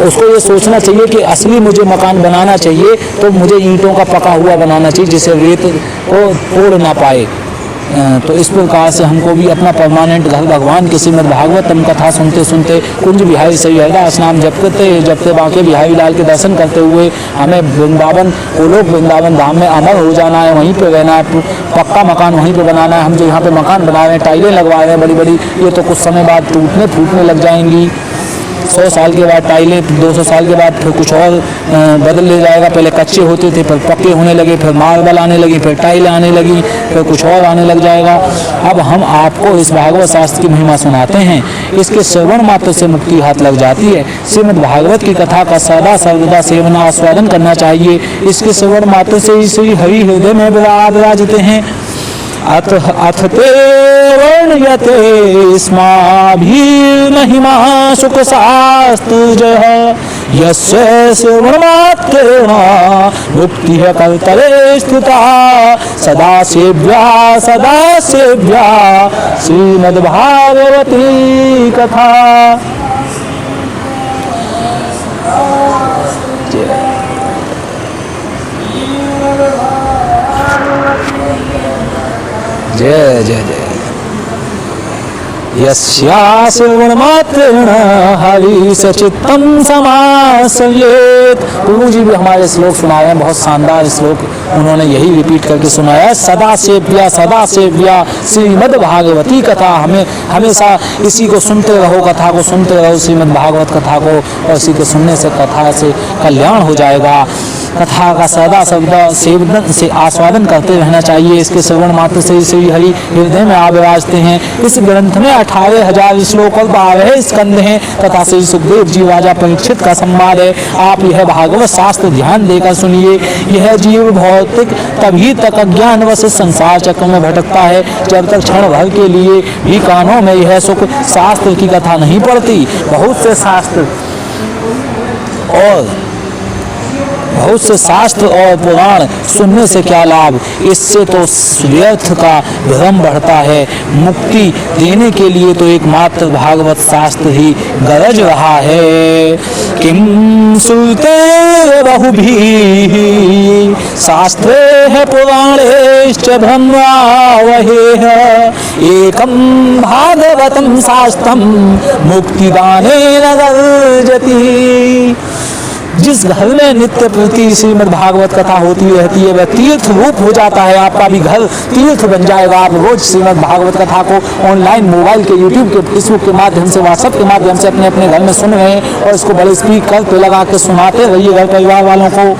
उसको ये सोचना चाहिए कि असली मुझे मकान बनाना चाहिए तो मुझे ईंटों का पका हुआ बनाना चाहिए जिसे रेत को तोड़ ना पाए। तो इस प्रकार से हमको भी अपना परमानेंट घर भगवान की श्रीमद् भागवतम कथा सुनते सुनते कुंज बिहारी श्री हरिदास नाम जपते बांके बिहारी लाल के दर्शन करते हुए हमें वृंदावन गोलोक वृंदावन धाम में अमर हो जाना है, वहीं पे रहना है, पक्का मकान वहीं पे बनाना है। हम जो यहाँ पे मकान बना रहे हैं, टाइलें लगवा रहे हैं बड़ी बड़ी, ये तो कुछ समय बाद टूटने फूटने लग जाएंगी। 100 साल के बाद टाइलें, 200 साल के बाद फिर कुछ और बदल ले जाएगा। पहले कच्चे होते थे, फिर पक्के होने लगे, फिर मार्बल आने लगी, फिर टाइलें आने लगी, फिर कुछ और आने लग जाएगा। अब हम आपको इस भागवत शास्त्र की महिमा सुनाते हैं। इसके श्रवण मात्र से मुक्ति हाथ लग जाती है। श्रीमद् भागवत की कथा का सदा सर्वदा सेवन आस्वादन करना चाहिए। इसके श्रवण मात्र से ही श्री हरि हृदय में विराजते हैं। अथ ते वर्ण्यते स्माभिर्महिमा सुखशास्तुजः यस्य श्रवणमात्रेण मुक्तिः कल्तरे स्थिता सदा सेव्या श्रीमद्भागवती कथा। जय जय जय। यस्या श्रवणमात्रेण हरिश चित्तं समासयेत्। प्रभु जी भी हमारे श्लोक सुनाए हैं, बहुत शानदार श्लोक उन्होंने यही रिपीट करके सुनाया। सदा सेव्या श्रीमद् भागवती कथा। हमें हमेशा इसी को सुनते रहो, कथा को सुनते रहो, श्रीमद् भागवत कथा को, और इसी के सुनने से कथा से कल्याण हो जाएगा। कथा का सदा शब्द सेवन से आस्वादन करते रहना चाहिए। इसके श्रवण मात्र से श्री हरि हृदय में आ विराजते हैं। इस ग्रंथ में 18,000 श्लोक और 12 स्कंद हैं तथा श्री सुखदेव जी राजा परीक्षित का संवाद है। आप यह भागवत शास्त्र ध्यान देकर सुनिए। यह जीव भौतिक तभी तक अज्ञानवश संसार चक्र में भटकता है जब तक क्षण भर के लिए भी कानों में यह सुख शास्त्र की कथा नहीं पड़ती। बहुत से शास्त्र और पुराण सुनने से क्या लाभ, इससे तो व्यर्थ का भ्रम बढ़ता है। मुक्ति देने के लिए तो एकमात्र भागवत शास्त्र ही गरज रहा है। किम सुते बहुभिः शास्त्रे है पुराणेश्च ब्रह्मावहेह एकम भागवतम शास्त्रम मुक्तिदानेन गर्जति। जिस घर में नित्य प्रति श्रीमद् भागवत कथा होती रहती है वह तीर्थ रूप हो जाता है। आपका भी घर तीर्थ बन जाएगा। आप रोज श्रीमद् भागवत कथा को ऑनलाइन मोबाइल के, यूट्यूब के, फेसबुक के माध्यम से, व्हाट्सएप के माध्यम से अपने अपने घर में सुन रहे हैं और इसको बड़े स्पीकर पे लगा के सुनाते रहिए घर परिवार वालों को।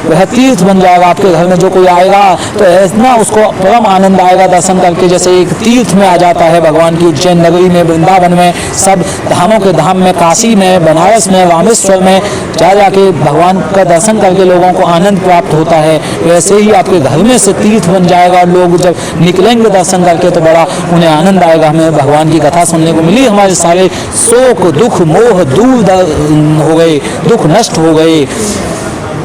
वह तीर्थ बन जाएगा। आपके घर में जो कोई आएगा तो ऐसा उसको परम आनंद आएगा दर्शन करके, जैसे एक तीर्थ में आ जाता है। भगवान की उज्जैन नगरी में, वृंदावन में, सब धामों के धाम में, काशी में, बनारस में, रामेश्वर में जाके भगवान का दर्शन करके लोगों को आनंद प्राप्त होता है। वैसे ही आपके घर में से तीर्थ बन जाएगा। लोग जब निकलेंगे दर्शन करके तो बड़ा उन्हें आनंद आएगा। हमें भगवान की कथा सुनने को मिली, हमारे सारे शोक दुख मोह दूर हो गए, दुख नष्ट हो गए।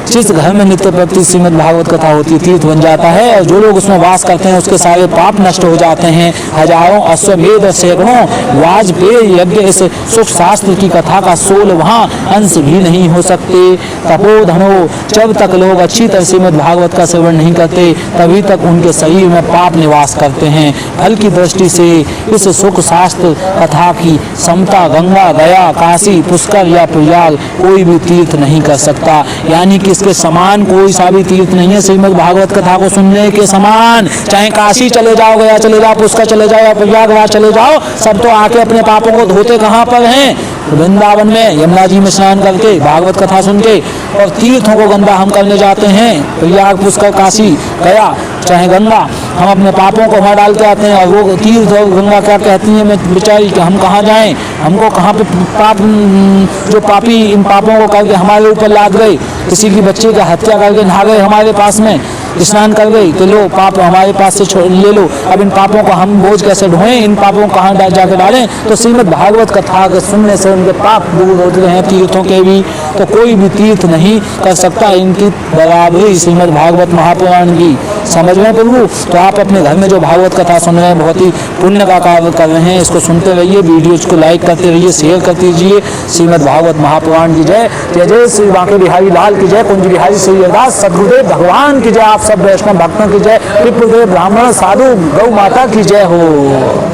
जिस घर में नित्य प्रति श्रीमद् भागवत कथा होती है तीर्थ बन जाता है और जो लोग उसमें वास करते हैं उसके सारे पाप नष्ट हो जाते हैं। हजारों अश्वमेध और सैकड़ों वाजपेयी यज्ञ इस सुख शास्त्र की कथा का 16वां अंश भी नहीं हो सकते। तपोधनो, जब तक लोग अच्छी तरह श्रीमद् भागवत का सेवन नहीं करते तभी तक उनके शरीर में पाप निवास करते हैं। फल की दृष्टि से इस सुख शास्त्र कथा की समता गंगा, गया, काशी, पुष्कर या प्रयाग कोई भी तीर्थ नहीं कर सकता। यानी कि इसके समान कोई सा भी तीर्थ नहीं है श्रीमद् भागवत कथा को सुनने के समान। चाहे काशी चले जाओ, गया चले जाओ, पुष्कर चले जाओ या प्रयागराज चले जाओ, सब तो आके अपने पापों को धोते कहाँ पर हैं? वृंदावन में यमुना जी में स्नान करके, भागवत कथा सुन के। और तीर्थों को गंदा हम करने जाते हैं, प्रयाग, पुष्कर, काशी, गया, चाहे गंगा, हम अपने पापों को वहाँ डाल के आते हैं। और वो तीर्थ और गंगा क्या कहती है मैं बेचारी कि हम कहाँ जाएं, हमको कहाँ पे पाप, जो पापी इन पापों को करके हमारे ऊपर लाद गए, किसी की बच्चे का हत्या करके नहा गए हमारे पास में, स्नान कर गई तो लो पाप हमारे पास से ले लो। अब इन पापों को हम बोझ कैसे ढोएं, इन पापों को कहाँ जाके डालें? तो श्रीमद् भागवत कथा के सुनने से उनके पाप दूर होते हैं, तीर्थों के भी। तो कोई भी तीर्थ नहीं कर सकता इनकी बराबरी श्रीमद् भागवत महापुराण की। समझ में प्रभु? तो आप अपने घर में जो भागवत कथा सुन रहे हैं बहुत ही पुण्य का कार्य कर रहे हैं। इसको सुनते रहिए, वीडियोज को लाइक करते रहिए, शेयर करते रहिए। श्रीमद् भागवत महापुराण की जय। जय जय श्री बांके बिहारी लाल की जय। कुंज बिहारी श्री अरदास सदगुरुदेव भगवान की जय। आप सब वैष्णव भक्तों की जय। विप्रदेव, ब्राह्मण, साधु, गौ माता की जय हो।